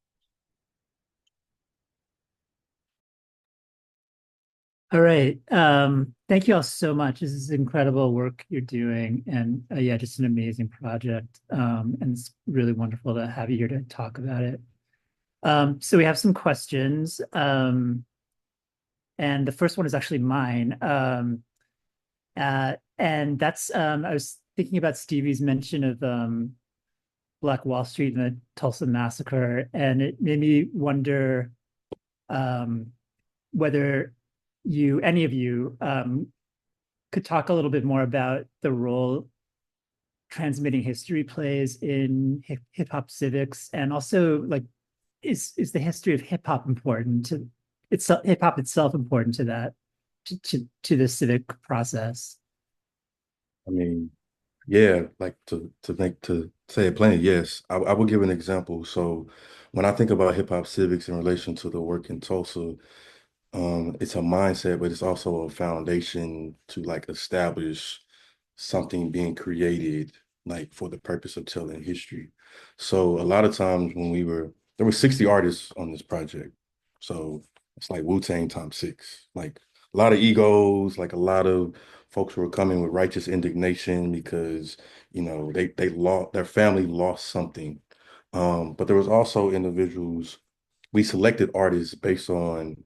All right. Thank you all so much. This is incredible work you're doing. And yeah, just an amazing project. And it's really wonderful to have you here to talk about it. So we have some questions. And the first one is actually mine. And that's, I was thinking about Stevie's mention of Black Wall Street and the Tulsa Massacre. And it made me wonder whether any of you could talk a little bit more about the role transmitting history plays in hip-hop civics, and also like, is the history of hip-hop important to hip-hop itself important to that, to the civic process? I mean, yeah, like to say it plain, yes. I will give an example. So when I think about hip hop civics in relation to the work in Tulsa, it's a mindset, but it's also a foundation to like establish something being created like for the purpose of telling history. So a lot of times when there were 60 artists on this project. So it's like Wu-Tang times 6. Like a lot of egos, like a lot of folks were coming with righteous indignation because, they lost, their family lost something. But there was also individuals, we selected artists based on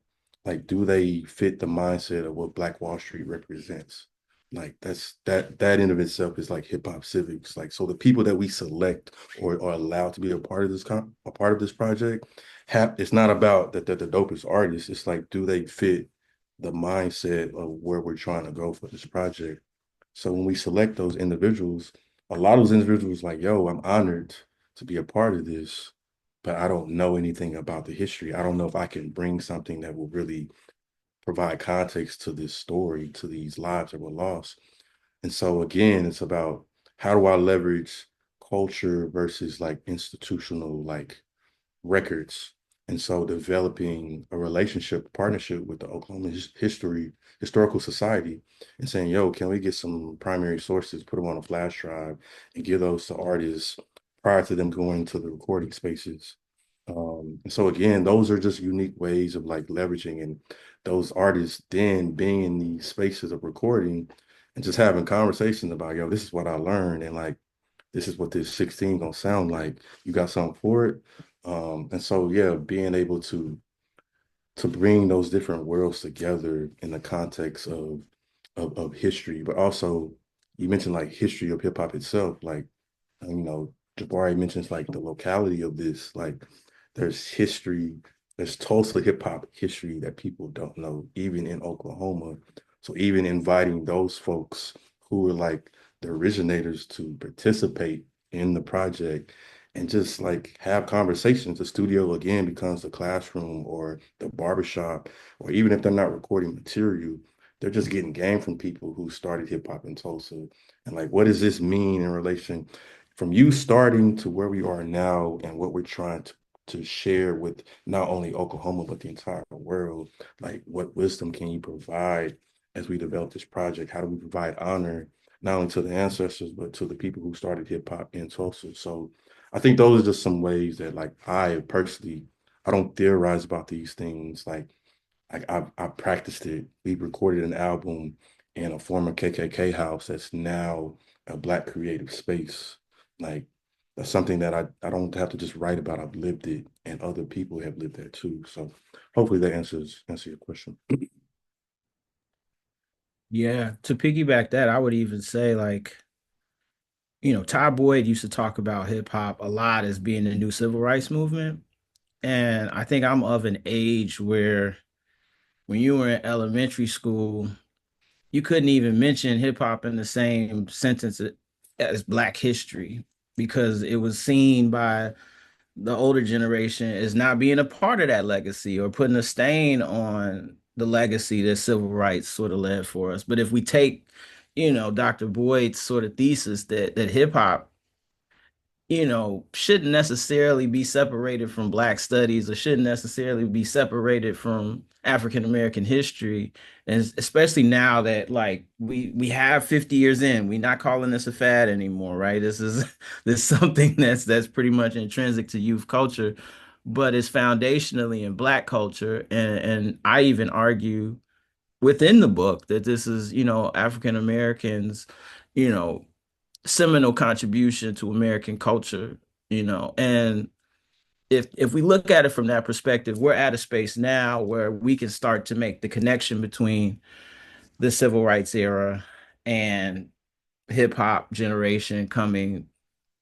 like, do they fit the mindset of what Black Wall Street represents? Like that in of itself is like hip hop civics. Like, so the people that we select or are allowed to be a part of this project, it's not about that they're the dopest artists. It's like, do they fit the mindset of where we're trying to go for this project? So when we select those individuals, a lot of those individuals like, yo, I'm honored to be a part of this, but I don't know anything about the history. I don't know if I can bring something that will really provide context to this story, to these lives that were lost. And so again, it's about, how do I leverage culture versus like institutional like records? And so developing a partnership with the Oklahoma Historical Society and saying, yo, can we get some primary sources, put them on a flash drive and give those to artists prior to them going to the recording spaces? And so again, those are just unique ways of like leveraging, and those artists then being in these spaces of recording and just having conversations about, yo, this is what I learned, and like, this is what this 16 gonna sound like. You got something for it? And so yeah, being able to bring those different worlds together in the context of history, but also you mentioned like history of hip hop itself, like, Jabari mentions like the locality of this, like there's history, there's Tulsa hip hop history that people don't know, even in Oklahoma. So even inviting those folks who are like the originators to participate in the project and just like have conversations. The studio again becomes the classroom or the barbershop, or even if they're not recording material, they're just getting game from people who started hip hop in Tulsa. And like, what does this mean in relation from you starting to where we are now and what we're trying to share with not only Oklahoma, but the entire world? Like, what wisdom can you provide as we develop this project? How do we provide honor not only to the ancestors, but to the people who started hip hop in Tulsa? So I think those are just some ways that like I personally, I don't theorize about these things. Like I practiced it. We recorded an album in a former KKK house that's now a Black creative space. Like that's something that I don't have to just write about. I've lived it, and other people have lived that too. So hopefully that answer your question. Yeah, to piggyback that, I would even say like, Ty Boyd used to talk about hip hop a lot as being the new civil rights movement. And I think I'm of an age where when you were in elementary school, you couldn't even mention hip hop in the same sentence as Black history because it was seen by the older generation as not being a part of that legacy or putting a stain on the legacy that civil rights sort of led for us. But if we take, Dr. Boyd's sort of thesis that hip hop shouldn't necessarily be separated from Black studies or shouldn't necessarily be separated from African American history. And especially now that like we have 50 years in, we're not calling this a fad anymore, right? This is something that's pretty much intrinsic to youth culture, but it's foundationally in Black culture. And I even argue within the book that this is, African Americans, you know, seminal contribution to American culture, and if we look at it from that perspective, we're at a space now where we can start to make the connection between the civil rights era and hip hop generation coming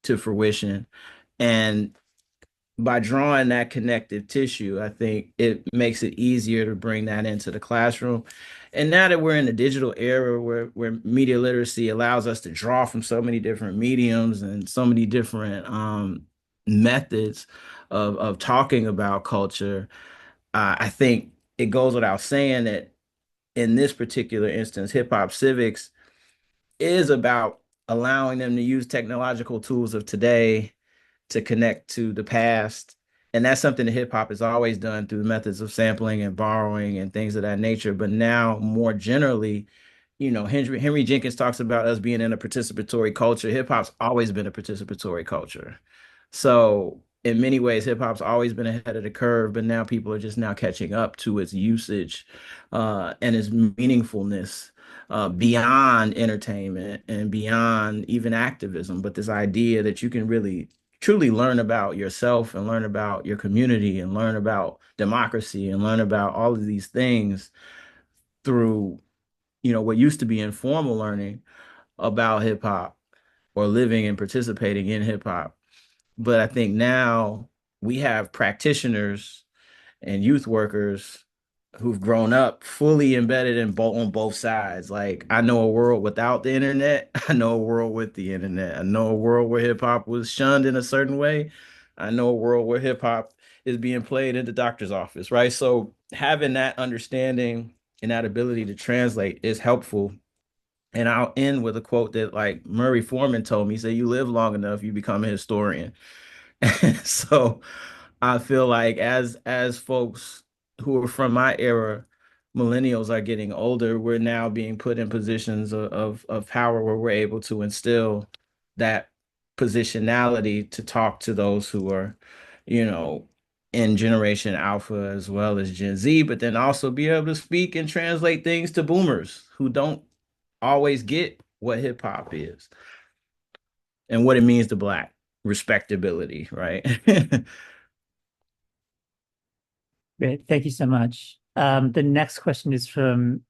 to fruition. And by drawing that connective tissue, I think it makes it easier to bring that into the classroom. And now that we're in the digital era where media literacy allows us to draw from so many different mediums and so many different methods of talking about culture, I think it goes without saying that in this particular instance, hip hop civics is about allowing them to use technological tools of today to connect to the past. And that's something that hip hop has always done through the methods of sampling and borrowing and things of that nature. But now, more generally, Henry Jenkins talks about us being in a participatory culture. Hip hop's always been a participatory culture. So, in many ways, hip hop's always been ahead of the curve, but now people are just now catching up to its usage and its meaningfulness beyond entertainment and beyond even activism. But this idea that you can really truly learn about yourself and learn about your community and learn about democracy and learn about all of these things through, what used to be informal learning about hip hop or living and participating in hip hop. But I think now we have practitioners and youth workers who've grown up fully embedded in on both sides. Like I know a world without the internet. I know a world with the internet. I know a world where hip hop was shunned in a certain way. I know a world where hip hop is being played in the doctor's office, right? So having that understanding and that ability to translate is helpful. And I'll end with a quote that like Murray Foreman told me. He said, "You live long enough, you become a historian." So I feel like as folks who are from my era, millennials are getting older, we're now being put in positions of power where we're able to instill that positionality to talk to those who are, you know, in Generation Alpha as well as Gen Z, but then also be able to speak and translate things to boomers who don't always get what hip hop is and what it means to Black respectability, right? Great. Thank you so much. The next question is from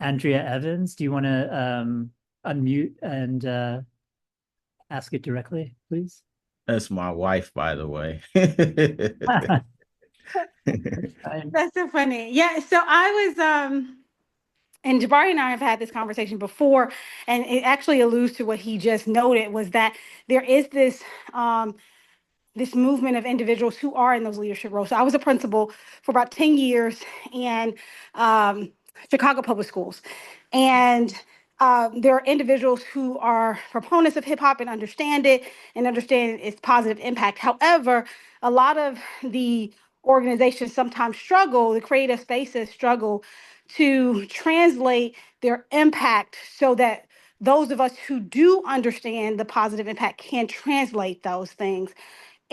Andrea Evans. Do you want to unmute and ask it directly, please? That's my wife, by the way. That's so funny. Yeah, so I was and Jabari and I have had this conversation before, and it actually alludes to what he just noted, was that there is this movement of individuals who are in those leadership roles. So I was a principal for about 10 years in Chicago Public Schools. And there are individuals who are proponents of hip hop and understand it and understand its positive impact. However, a lot of the organizations sometimes struggle, the creative spaces struggle to translate their impact so that those of us who do understand the positive impact can translate those things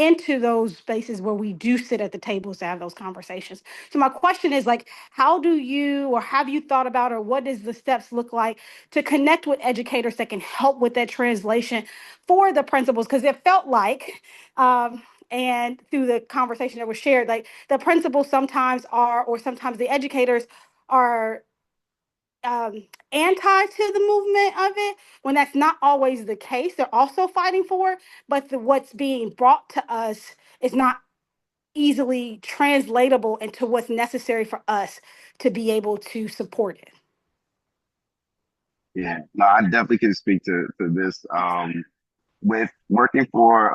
into those spaces where we do sit at the tables to have those conversations. So my question is like, how do you, or have you thought about, or what does the steps look like to connect with educators that can help with that translation for the principals? Because it felt like, and through the conversation that was shared, like the principals sometimes are, or sometimes the educators are anti to the movement of it, when that's not always the case. They're also fighting for it, but what's being brought to us is not easily translatable into what's necessary for us to be able to support it. Yeah, no, I definitely can speak to this. With working for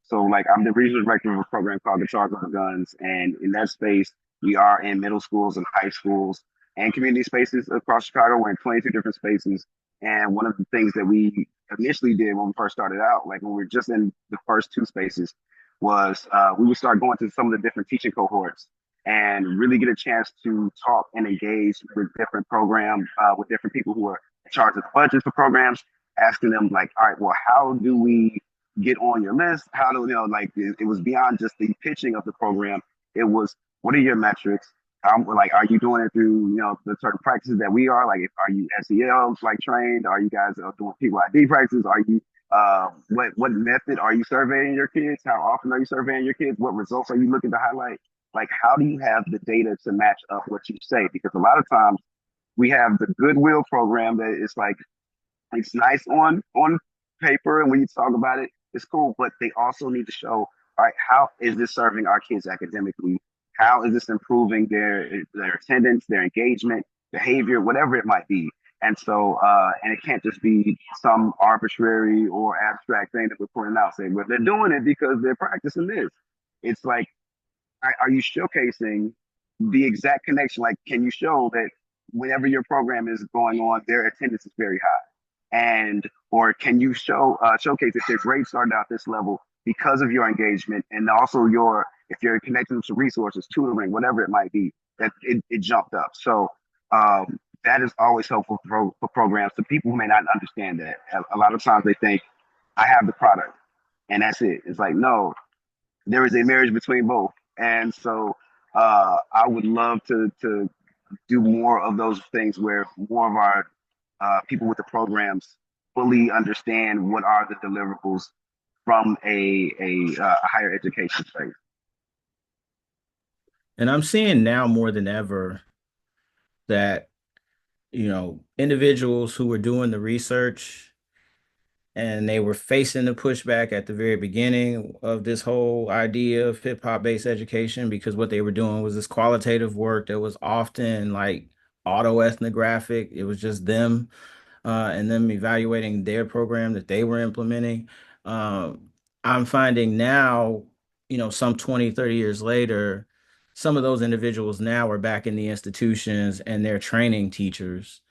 so like I'm the regional director of a program called Guitars with Guns, and in that space we are in middle schools and high schools and community spaces across Chicago. We're in 22 different spaces, and one of the things that we initially did when we first started out, like when we were just in the first two spaces, was we would start going to some of the different teaching cohorts and really get a chance to talk and engage with different programs, with different people who are in charge of the budgets for programs, asking them like, all right, well, how do we get on your list? How do you know, like it was beyond just the pitching of the program. It was, what are your metrics? Like, are you doing it through, the certain practices that we are? Like, are you SEL like trained? Are you guys doing PYD practices? Are you, what method are you surveying your kids? How often are you surveying your kids? What results are you looking to highlight? Like, how do you have the data to match up what you say? Because a lot of times we have the Goodwill program that is like, it's nice on paper, and when you talk about it, it's cool. But they also need to show, all right, how is this serving our kids academically? How is this improving their attendance, their engagement, behavior, whatever it might be? And so, and it can't just be some arbitrary or abstract thing that we're putting out saying, well, they're doing it because they're practicing this. It's like, are you showcasing the exact connection? Like, can you show that whenever your program is going on, their attendance is very high? And or can you showcase that their grades started out this level because of your engagement, and also your, if you're connecting to resources, tutoring, whatever it might be, that it jumped up. So that is always helpful for programs to people who may not understand that. A lot of times they think, I have the product and that's it. It's like, no, there is a marriage between both. And so I would love to do more of those things where more of our people with the programs fully understand what are the deliverables from a higher education space. And I'm seeing now more than ever that, individuals who were doing the research and they were facing the pushback at the very beginning of this whole idea of hip-hop based education, because what they were doing was this qualitative work that was often like auto-ethnographic. It was just them and them evaluating their program that they were implementing. I'm finding now, some 20, 30 years later, some of those individuals now are back in the institutions and they're training teachers.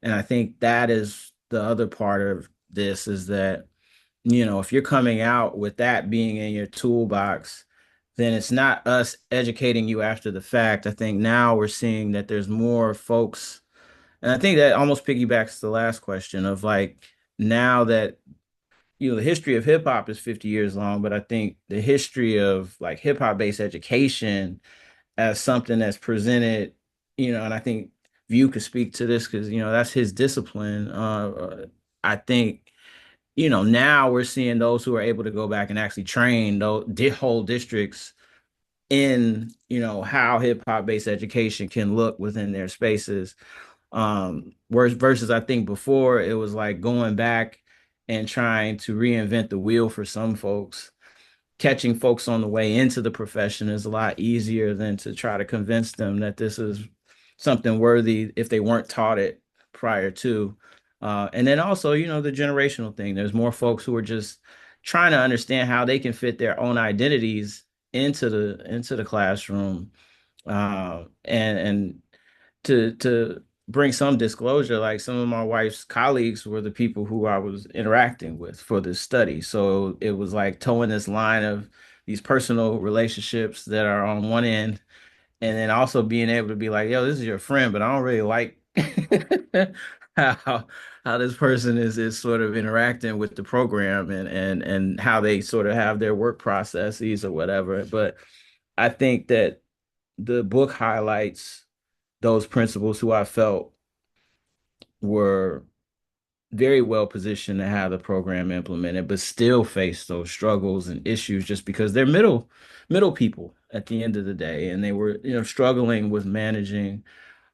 And I think that is the other part of this, is that, if you're coming out with that being in your toolbox, then it's not us educating you after the fact. I think now we're seeing that there's more folks, and I think that almost piggybacks the last question of like, now that, the history of hip hop is 50 years long, but I think the history of like hip hop based education as something that's presented, and I think View could speak to this because, that's his discipline. I think, now we're seeing those who are able to go back and actually train those whole districts in, how hip hop based education can look within their spaces. Versus I think before it was like going back and trying to reinvent the wheel for some folks. Catching folks on the way into the profession is a lot easier than to try to convince them that this is something worthy if they weren't taught it prior to. And then also, the generational thing. There's more folks who are just trying to understand how they can fit their own identities into the classroom. And to bring some disclosure, like some of my wife's colleagues were the people who I was interacting with for this study. So it was like towing this line of these personal relationships that are on one end, and then also being able to be like, yo, this is your friend, but I don't really like how how this person is sort of interacting with the program and how they sort of have their work processes or whatever. But I think that the book highlights those principals who I felt were very well positioned to have the program implemented, but still face those struggles and issues just because they're middle people at the end of the day, and they were struggling with managing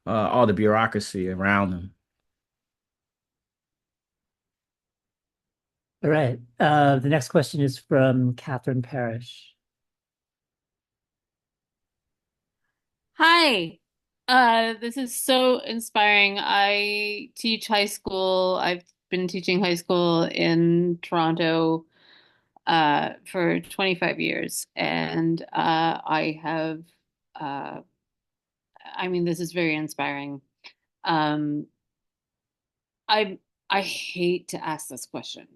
all the bureaucracy around them. All right. The next question is from Catherine Parrish. Hi. This is so inspiring. I teach high school. I've been teaching high school in Toronto for 25 years. And I mean, this is very inspiring. Um, I hate to ask this question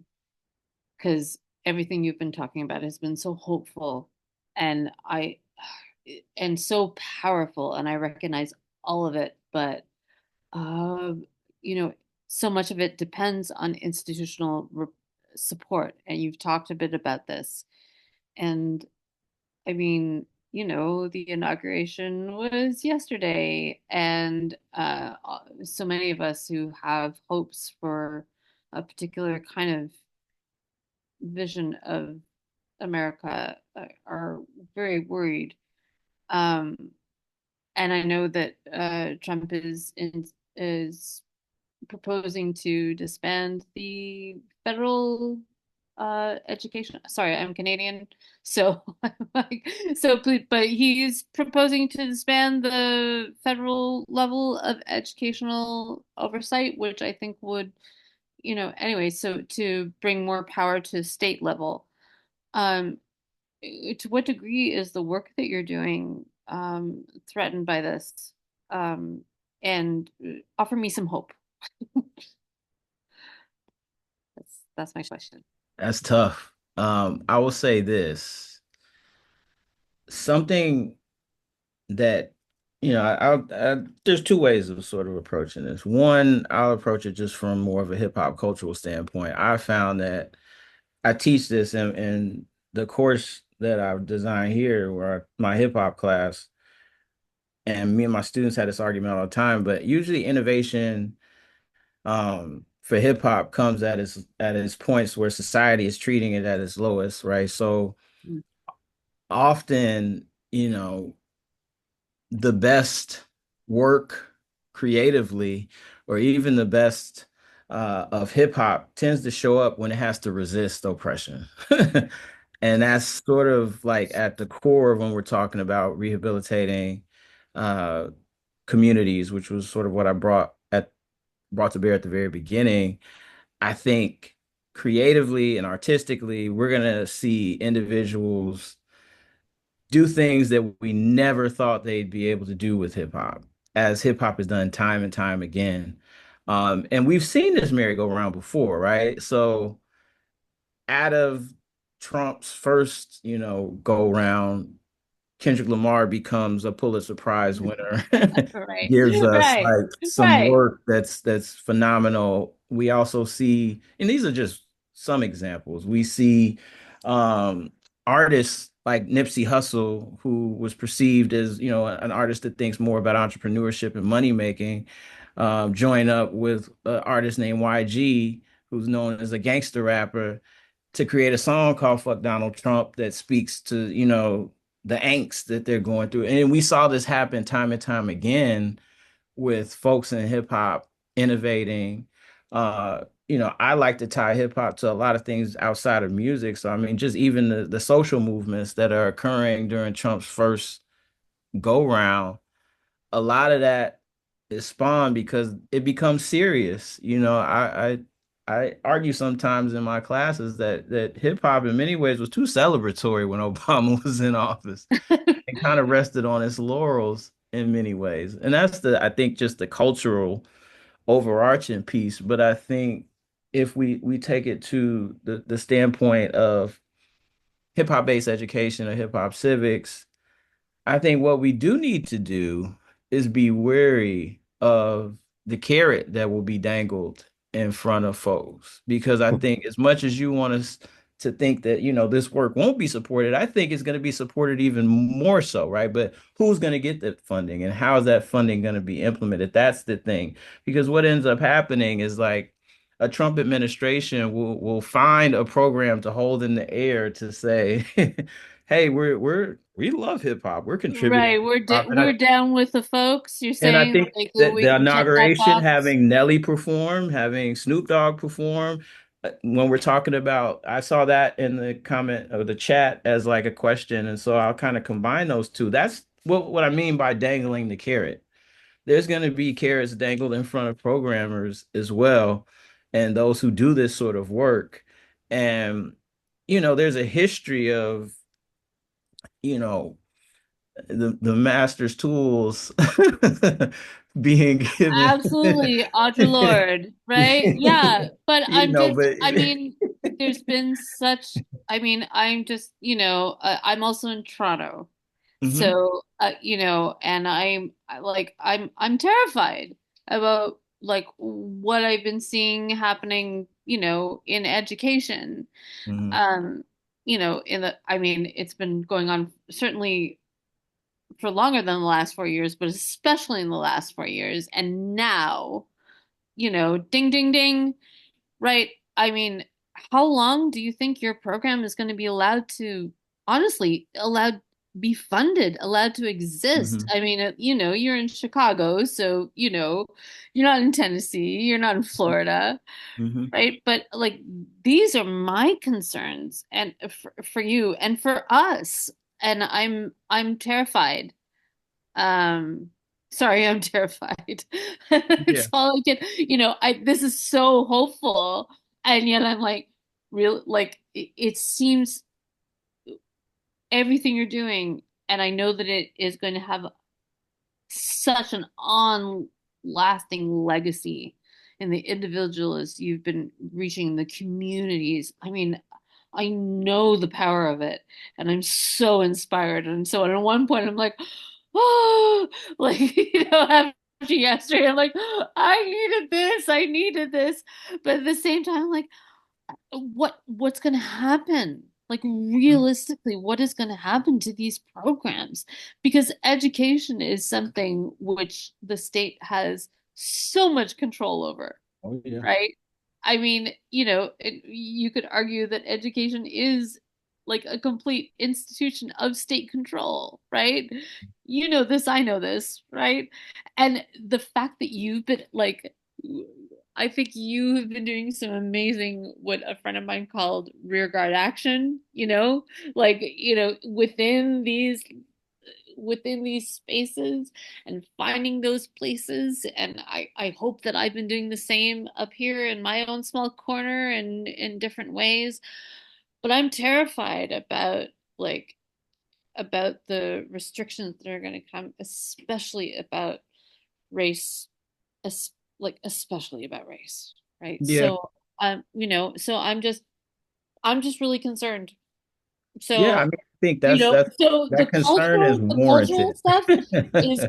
because everything you've been talking about has been so hopeful and and so powerful, and I recognize all of it, but uh, you know, so much of it depends on institutional support, and you've talked a bit about this. And I mean, the inauguration was yesterday, and so many of us who have hopes for a particular kind of vision of America are very worried. Um, and I know that Trump is proposing to disband the federal education. Sorry, I'm Canadian, so but he's proposing to disband the federal level of educational oversight, which I think would, anyway, so to bring more power to state level. Um, to what degree is the work that you're doing threatened by this? And offer me some hope. That's my question. That's tough. I will say this, something that there's two ways of sort of approaching this. One, I'll approach it just from more of a hip hop cultural standpoint. I found that I teach this in the course that I've designed here, where my hip hop class, and me and my students had this argument all the time. But usually, innovation for hip hop comes at its points where society is treating it at its lowest, right? So often, the best work creatively, or even the best of hip hop, tends to show up when it has to resist oppression. And that's sort of like at the core of when we're talking about rehabilitating uh, communities, which was sort of what I brought to bear at the very beginning. I think creatively and artistically, we're gonna see individuals do things that we never thought they'd be able to do with hip hop, as hip hop has done time and time again. And we've seen this merry-go-round before, right? So out of Trump's first, go round, Kendrick Lamar becomes a Pulitzer Prize winner, Right. gives us Right. like some Right. work that's phenomenal. We also see, and these are just some examples. We see um, artists like Nipsey Hussle, who was perceived as an artist that thinks more about entrepreneurship and money making, join up with an artist named YG, who's known as a gangster rapper, to create a song called "Fuck Donald Trump" that speaks to the angst that they're going through. And we saw this happen time and time again with folks in hip hop innovating. I like to tie hip hop to a lot of things outside of music. So I mean, just even the social movements that are occurring during Trump's first go round, a lot of that is spawned because it becomes serious. I argue sometimes in my classes that hip hop in many ways was too celebratory when Obama was in office, and kind of rested on its laurels in many ways. And that's I think just the cultural overarching piece. But I think if we take it to the standpoint of hip hop based education or hip hop civics, I think what we do need to do is be wary of the carrot that will be dangled in front of folks. Because I think as much as you want us to think that, this work won't be supported, I think it's going to be supported even more so, right? But who's going to get the funding and how is that funding going to be implemented? That's the thing. Because what ends up happening is like a Trump administration will find a program to hold in the air to say, hey, we love hip hop. We're contributing Right. to hip hop. We're down with the folks. You're And I saying think like that we the can check that inauguration, box. having Nelly perform, having Snoop Dogg perform, when we're talking about, I saw that in the comment or the chat as like a question. And so I'll kind of combine those two. That's what I mean by dangling the carrot. There's going to be carrots dangled in front of programmers as well, and those who do this sort of work. And, there's a history of, you know, the master's tools being given. Absolutely, Audre Lorde, right? Yeah, but But I mean, there's been such, I'm just, I'm also in Toronto. Mhm, So, and I'm terrified about like what I've been seeing happening, in education. mhm, Um, it's been going on certainly for longer than the last 4 years, but especially in the last 4 years. And now, ding, ding, ding, right? I mean, how long do you think your program is going to be allowed to, honestly, allowed be funded, allowed to exist? mhm, I mean, you're in Chicago, so, you're not in Tennessee, you're not in Florida, mhm. right? But like, these are my concerns and for you and for us. And I'm terrified. Um, sorry, I'm terrified. Yeah. It's all I can, this is so hopeful, and yet I'm like, real, like it seems everything you're doing, and I know that it is going to have such an on lasting legacy in the individuals you've been reaching, the communities. I mean, I know the power of it, and I'm so inspired. And so at one point, I'm like, oh, like, after yesterday, I'm like, I needed this. But at the same time, like, what's going to happen? Like, realistically, what is going to happen to these programs? Because education is something which the state has so much control over, Oh, yeah. right? I mean, you could argue that education is like a complete institution of state control, right? You know this, I know this, right? And the fact that you've been like, I think you have been doing some amazing, what a friend of mine called rearguard action, like, within these spaces and finding those places. And I hope that I've been doing the same up here in my own small corner and in different ways. But I'm terrified like about the restrictions that are going to come, especially about race, especially about race, right? Yeah. So so I'm just really concerned. Yeah. I So mean, I think so that concern is the cultural warranted. stuff is,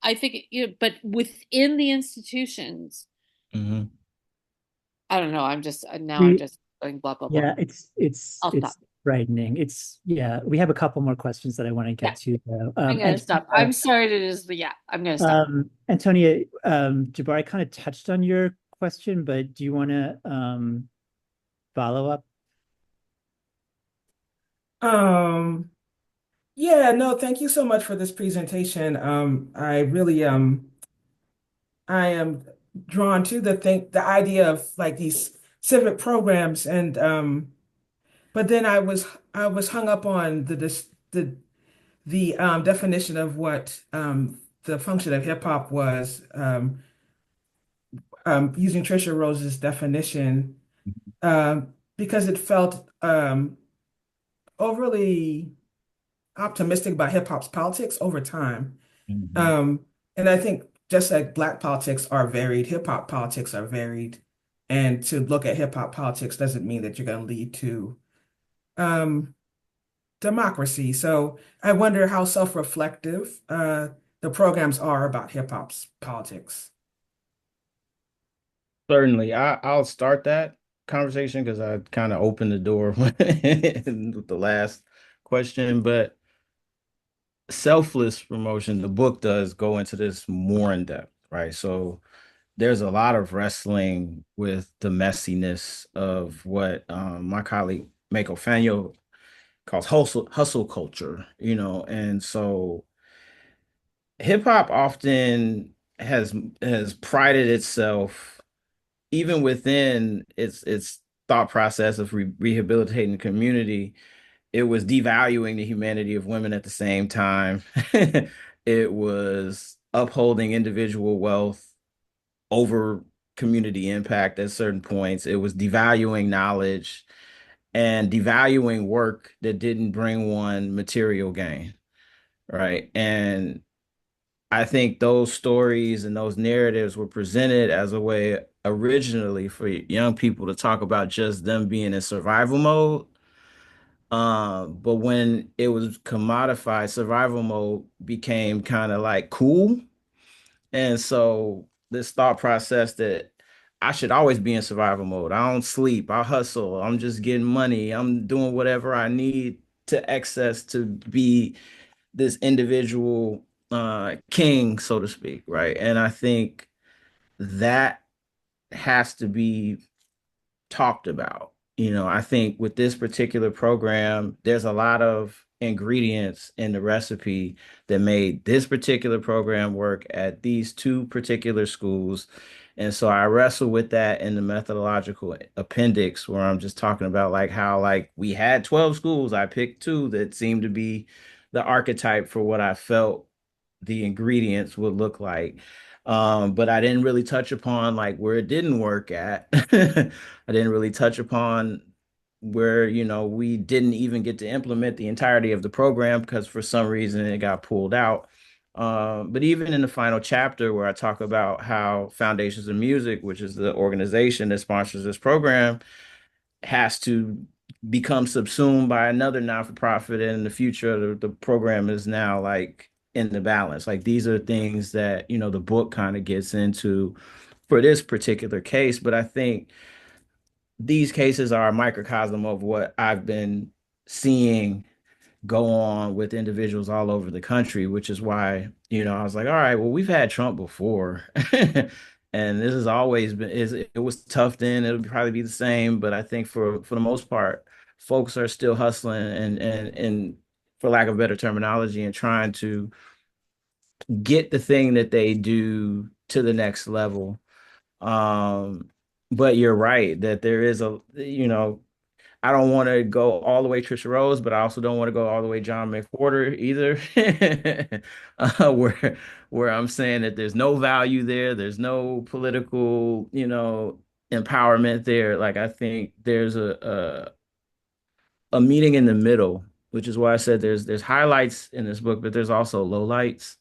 I think, but within the institutions, Mhm. I don't know. Now I'm We just going blah blah blah. Yeah, I'll stop. it's frightening. We have a couple more questions that I want to Yeah, get to though. I'm gonna stop. I'm sorry to just, yeah, I'm gonna stop. Antonia, Jabari kind of touched on your question, but do you want to follow up? Yeah, no, thank you so much for this presentation. I really I am drawn to the idea of like these civic programs, and but then I was hung up on the definition of what the function of hip hop was, using Trisha Rose's definition, because it felt overly optimistic about hip hop's politics over time. Mhm. Um, and I think just like Black politics are varied, hip hop politics are varied. And to look at hip hop politics doesn't mean that you're going to lead to um, democracy. So I wonder how self-reflective the programs are about hip hop's politics. Certainly. I'll start that conversation because I kind of opened the door with the last question, but selfless promotion, the book does go into this more in depth, right? So there's a lot of wrestling with the messiness of what my colleague Mako Fanyo calls hustle culture, and so hip hop often has prided itself even within its thought process of rehabilitating the community. It was devaluing the humanity of women at the same time. It was upholding individual wealth over community impact at certain points. It was devaluing knowledge and devaluing work that didn't bring one material gain, right? And I think those stories and those narratives were presented as a way originally for young people to talk about just them being in survival mode. But when it was commodified, survival mode became kind of like cool. And so this thought process that I should always be in survival mode. I don't sleep. I hustle. I'm just getting money. I'm doing whatever I need to access to be this individual king, so to speak, right? And I think that has to be talked about. I think with this particular program, there's a lot of ingredients in the recipe that made this particular program work at these two particular schools. And so I wrestle with that in the methodological appendix where I'm just talking about like how like we had 12 schools. I picked two that seemed to be the archetype for what I felt the ingredients would look like. But I didn't really touch upon like where it didn't work at. I didn't really touch upon where, we didn't even get to implement the entirety of the program because for some reason it got pulled out. But even in the final chapter where I talk about how Foundations of Music, which is the organization that sponsors this program, has to become subsumed by another not-for-profit, and in the future the program is now like in the balance. Like these are things that the book kind of gets into for this particular case, but I think these cases are a microcosm of what I've been seeing go on with individuals all over the country, which is why, I was like, all right, well, we've had Trump before. And this has always been, it was tough then, it'll probably be the same. But I think for the most part, folks are still hustling and for lack of better terminology, and trying to get the thing that they do to the next level. But you're right that there is I don't want to go all the way Trisha Rose, but I also don't want to go all the way John McWhorter either. Where I'm saying that there's no value there, there's no political, empowerment there. Like I think there's a meeting in the middle, which is why I said there's highlights in this book, but there's also lowlights.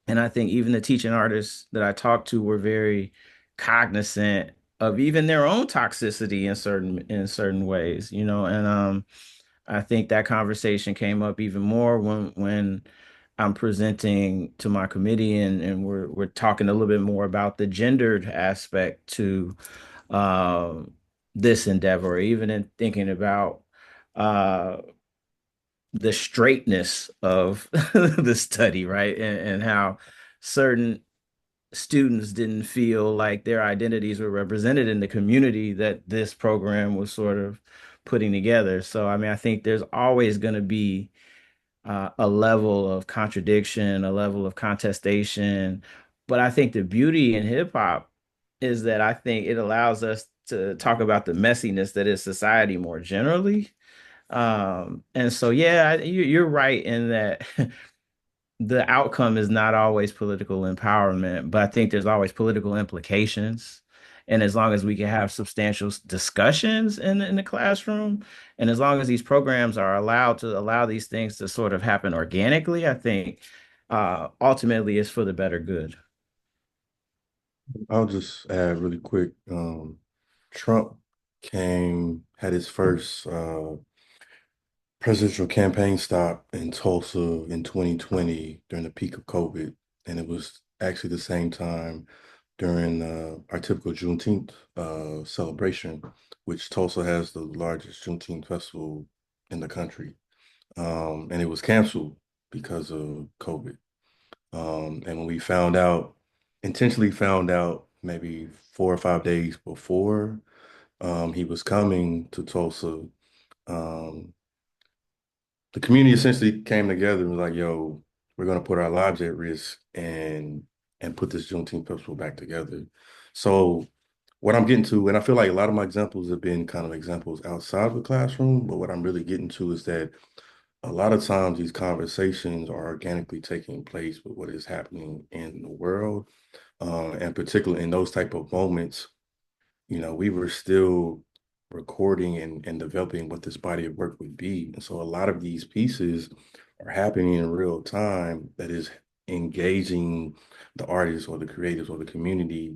And I think even the teaching artists that I talked to were very cognizant of even their own toxicity in certain ways, and I think that conversation came up even more when I'm presenting to my committee, and we're talking a little bit more about the gendered aspect to uh, this endeavor, even in thinking about uh, the straightness of the study, right? And how certain students didn't feel like their identities were represented in the community that this program was sort of putting together. So, I mean, I think there's always going to be a level of contradiction, a level of contestation. But I think the beauty in hip hop is that I think it allows us to talk about the messiness that is society more generally. And so, yeah, you're right in that the outcome is not always political empowerment, but I think there's always political implications. And as long as we can have substantial discussions in the classroom, and as long as these programs are allowed to allow these things to sort of happen organically, I think ultimately it's for the better good. I'll just add really quick. Trump had his first presidential campaign stop in Tulsa in 2020 during the peak of COVID. And it was actually the same time during our typical Juneteenth celebration, which Tulsa has the largest Juneteenth festival in the country. And it was canceled because of COVID. And when we found out, intentionally found out maybe 4 or 5 days before he was coming to Tulsa, um, the community essentially came together and was like, yo, we're gonna put our lives at risk and put this Juneteenth festival back together. So what I'm getting to, and I feel like a lot of my examples have been kind of examples outside of the classroom, but what I'm really getting to is that a lot of times these conversations are organically taking place with what is happening in the world. And particularly in those type of moments, we were still recording and developing what this body of work would be. And so a lot of these pieces are happening in real time that is engaging the artists or the creatives or the community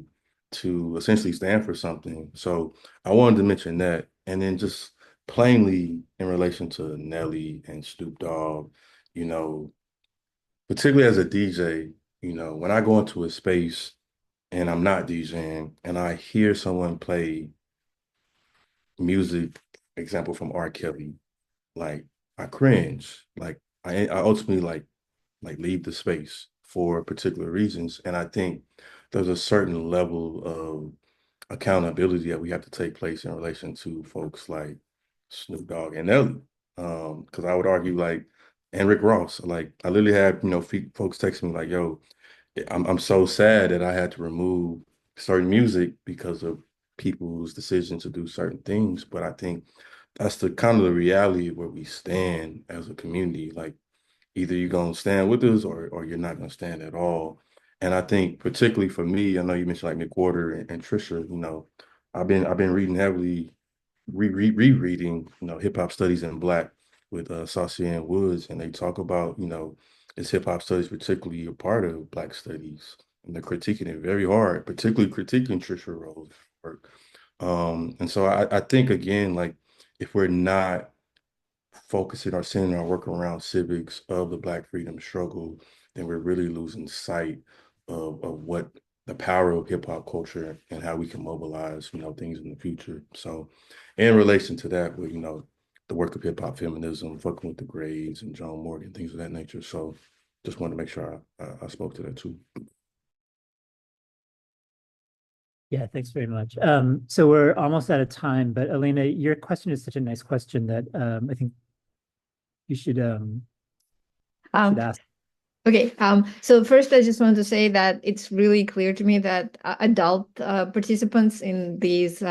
to essentially stand for something. So I wanted to mention that. And then just plainly in relation to Nelly and Snoop Dogg, you know, particularly as a DJ, when I go into a space and I'm not DJing and I hear someone play music, example from R. Kelly, like I cringe. Like I ultimately like leave the space for particular reasons. And I think there's a certain level of accountability that we have to take place in relation to folks like Snoop Dogg and Nelly. Because I would argue like and Rick Ross, like I literally had, folks texting me like, yo, I'm so sad that I had to remove certain music because of people's decision to do certain things. But I think that's the kind of the reality where we stand as a community. Like either you're gonna stand with us or you're not gonna stand at all. And I think particularly for me, I know you mentioned like McWhorter and Trisha, I've been reading heavily, rereading, hip hop studies in Black with Saucier and Woods, and they talk about, is hip hop studies particularly a part of Black studies? And they're critiquing it very hard, particularly critiquing Trisha Rose's work. And so I think again, like if we're not focusing or centering our work around civics of the Black freedom struggle, then we're really losing sight of what the power of hip hop culture and how we can mobilize, things in the future. So in relation to that, with, the work of hip hop feminism, fucking with the grades and John Morgan, things of that nature. So just wanted to make sure I spoke to that too. Yeah, thanks very much. So we're almost out of time, but Elena, your question is such a nice question that I think you should ask. Okay, so first I just want to say that it's really clear to me that adult participants in these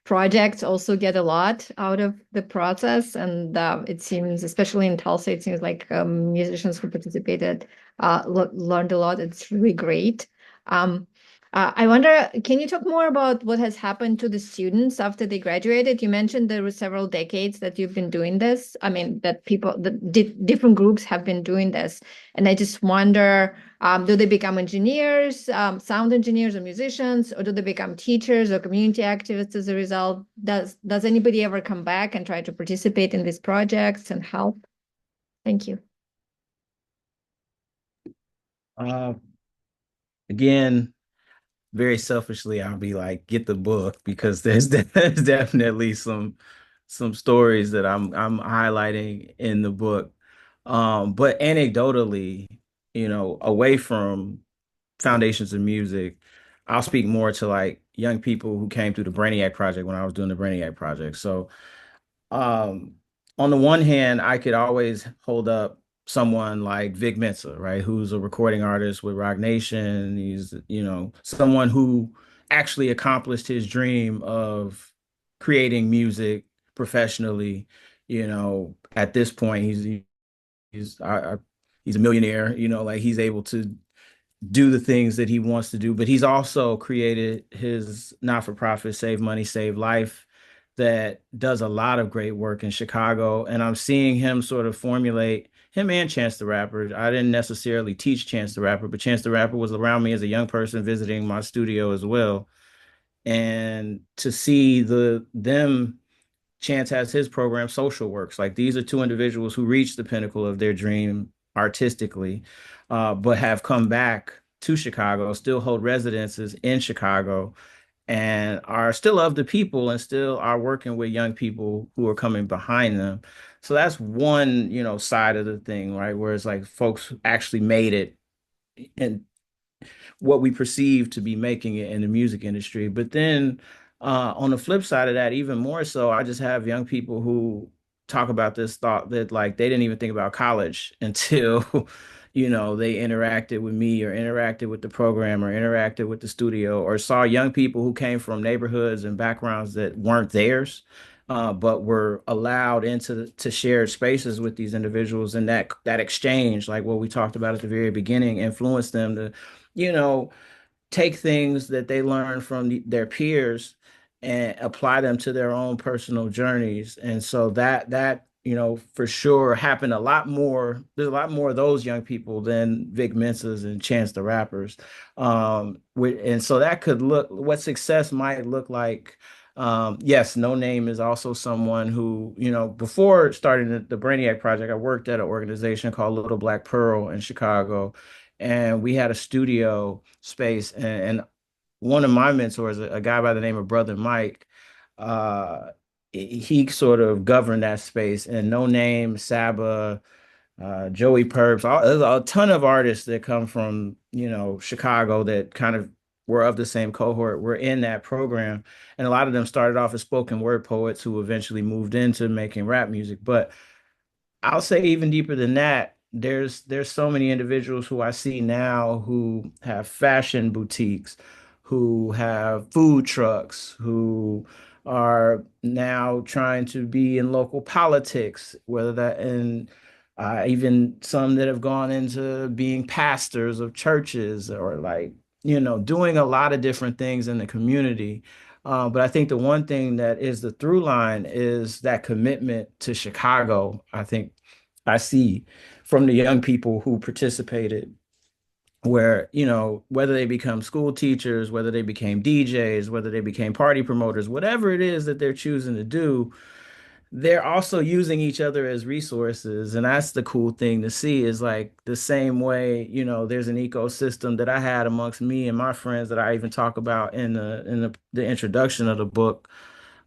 projects also get a lot out of the process. And it seems, especially in Tulsa, it seems like musicians who participated learned a lot. It's really great. I wonder, can you talk more about what has happened to the students after they graduated? You mentioned there were several decades that you've been doing this. I mean, that different groups have been doing this. And I just wonder, do they become engineers, sound engineers or musicians, or do they become teachers or community activists as a result? Does anybody ever come back and try to participate in these projects and help? Thank you. Again, very selfishly, I'll be like, get the book, because there's definitely some stories that I'm highlighting in the book. But anecdotally, away from foundations of music, I'll speak more to like young people who came through the Brainiac Project when I was doing the Brainiac Project. So on the one hand, I could always hold up someone like Vic Mensa, right, who's a recording artist with Rock Nation. He's, someone who actually accomplished his dream of creating music professionally. At this point, he's a millionaire. Like he's able to do the things that he wants to do, but he's also created his not-for-profit Save Money, Save Life that does a lot of great work in Chicago. And I'm seeing him sort of formulate, him and Chance the Rapper. I didn't necessarily teach Chance the Rapper, but Chance the Rapper was around me as a young person visiting my studio as well. And to see them, Chance has his program, Social Works. Like these are two individuals who reached the pinnacle of their dream artistically, but have come back to Chicago, still hold residences in Chicago, and are still of the people and still are working with young people who are coming behind them. So that's one, side of the thing, right? Where it's like folks actually made it and what we perceive to be making it in the music industry. But then on the flip side of that, even more so, I just have young people who talk about this thought that like they didn't even think about college until, they interacted with me or interacted with the program or interacted with the studio or saw young people who came from neighborhoods and backgrounds that weren't theirs. But were allowed into to shared spaces with these individuals, and that exchange, like what we talked about at the very beginning, influenced them to you know, take things that they learn from their peers and apply them to their own personal journeys. And so that for sure happened a lot more. There's a lot more of those young people than Vic Mensa's and Chance the Rappers. And so that could look what success might look like. Yes, No Name is also someone who, before starting the Brainiac Project, I worked at an organization called Little Black Pearl in Chicago, and we had a studio space, and one of my mentors, a guy by the name of Brother Mike, uh he sort of governed that space, and No Name, Saba, Joey Purps, there's a ton of artists that come from Chicago that kind of were of the same cohort, were in that program, and a lot of them started off as spoken word poets who eventually moved into making rap music. But I'll say even deeper than that, there's so many individuals who I see now who have fashion boutiques, who have food trucks, who are now trying to be in local politics, whether that and even some that have gone into being pastors of churches or like, doing a lot of different things in the community. But I think the one thing that is the through line is that commitment to Chicago. I think I see from the young people who participated, where, whether they become school teachers, whether they became DJs, whether they became party promoters, whatever it is that they're choosing to do, they're also using each other as resources. And that's the cool thing to see, is like the same way, there's an ecosystem that I had amongst me and my friends that I even talk about in the introduction of the book,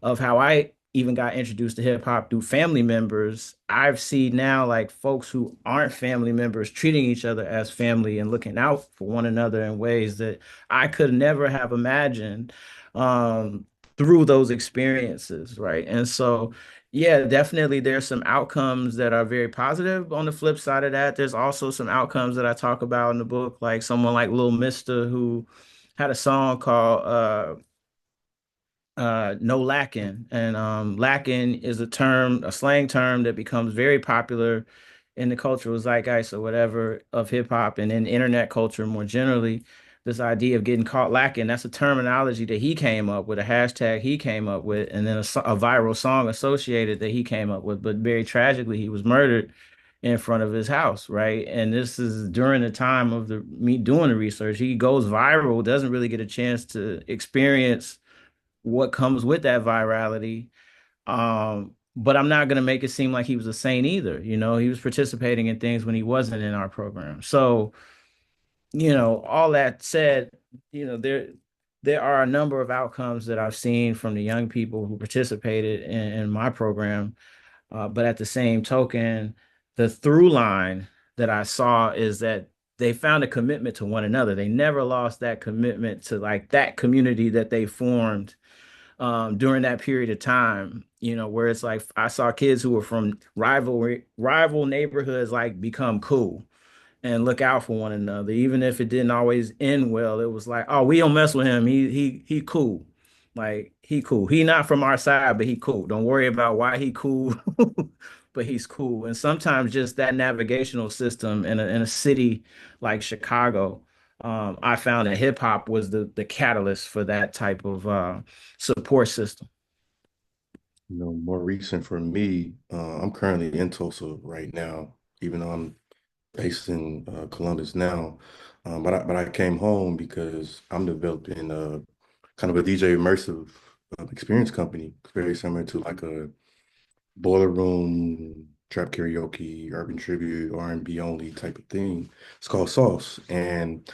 of how I even got introduced to hip hop through family members. I've seen now like folks who aren't family members treating each other as family and looking out for one another in ways that I could never have imagined um, through those experiences, right? And so, yeah, definitely there's some outcomes that are very positive. On the flip side of that, there's also some outcomes that I talk about in the book, like someone like Lil Mister, who had a song called no lacking. And lacking is a slang term that becomes very popular in the cultural zeitgeist or whatever of hip hop and in internet culture more generally. This idea of getting caught lacking, that's a terminology that he came up with, a hashtag he came up with, and then a viral song associated that he came up with. But very tragically, he was murdered in front of his house, right? And this is during the time of me doing the research. He goes viral, doesn't really get a chance to experience what comes with that virality. But I'm not going to make it seem like he was a saint either. He was participating in things when he wasn't in our program. So, all that said, there are a number of outcomes that I've seen from the young people who participated in my program. But at the same token, the through line that I saw is that they found a commitment to one another. They never lost that commitment to like that community that they formed during that period of time, where it's like I saw kids who were from rival neighborhoods like become cool and look out for one another, even if it didn't always end well. It was like, oh, we don't mess with him. He cool. Like he cool. He not from our side, but he cool. Don't worry about why he cool, but he's cool. And sometimes just that navigational system in a city like Chicago, I found that hip hop was the catalyst for that type of support system. More recent for me, I'm currently in Tulsa right now, even though I'm based in Columbus now. But I came home because I'm developing a kind of a DJ immersive experience company, very similar to like a boiler room, trap karaoke, urban tribute, R&B only type of thing. It's called Sauce, and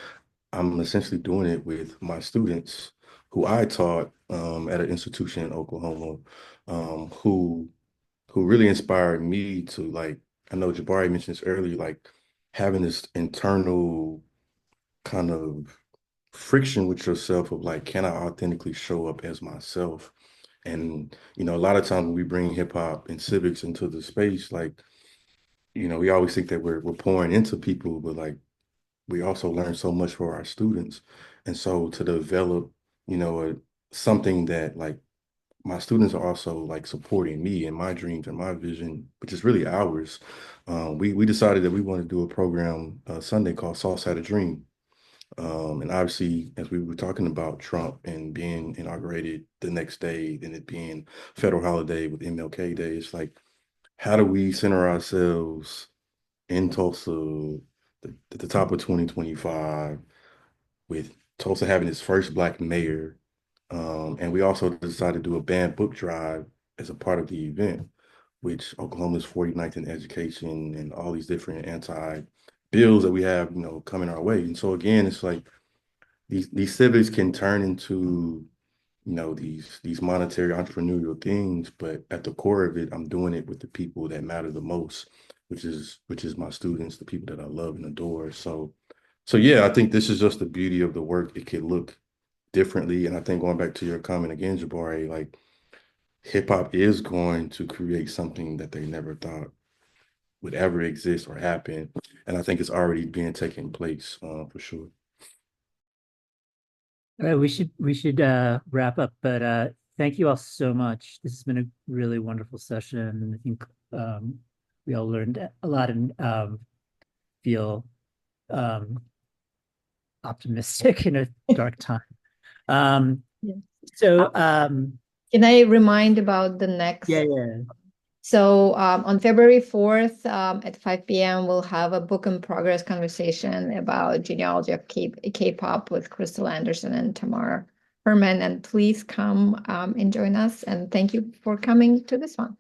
I'm essentially doing it with my students who I taught at an institution in Oklahoma, who really inspired me to like, I know Jabari mentioned this earlier, like having this internal kind of friction with yourself of like, can I authentically show up as myself? And, a lot of times when we bring hip hop and civics into the space, like, we always think that we're pouring into people, but like we also learn so much for our students. And so to develop, something that like my students are also like supporting me and my dreams and my vision, which is really ours. We decided that we want to do a program Sunday called Sauce Had a Dream. And obviously, as we were talking about Trump and being inaugurated the next day, then it being federal holiday with MLK Day, it's like, how do we center ourselves in Tulsa at the top of 2025 with Tulsa having its first Black mayor? And we also decided to do a banned book drive as a part of the event, which Oklahoma's 49th in education and all these different anti bills that we have, coming our way. And so again, it's like these civics can turn into, these monetary entrepreneurial things, but at the core of it, I'm doing it with the people that matter the most, which is my students, the people that I love and adore. So yeah, I think this is just the beauty of the work. It could look differently. And I think going back to your comment again, Jabari, like hip hop is going to create something that they never thought would ever exist or happen. And I think it's already being taking place for sure. All right, we should wrap up, but thank you all so much. This has been a really wonderful session. I think we all learned a lot and feel optimistic in a dark time. Yeah. So Can I remind about the next? yeah. So on February 4th at 5 p.m., we'll have a book in progress conversation about genealogy of K-pop with Crystal Anderson and Tamar Herman. And please come and join us. And thank you for coming to this one.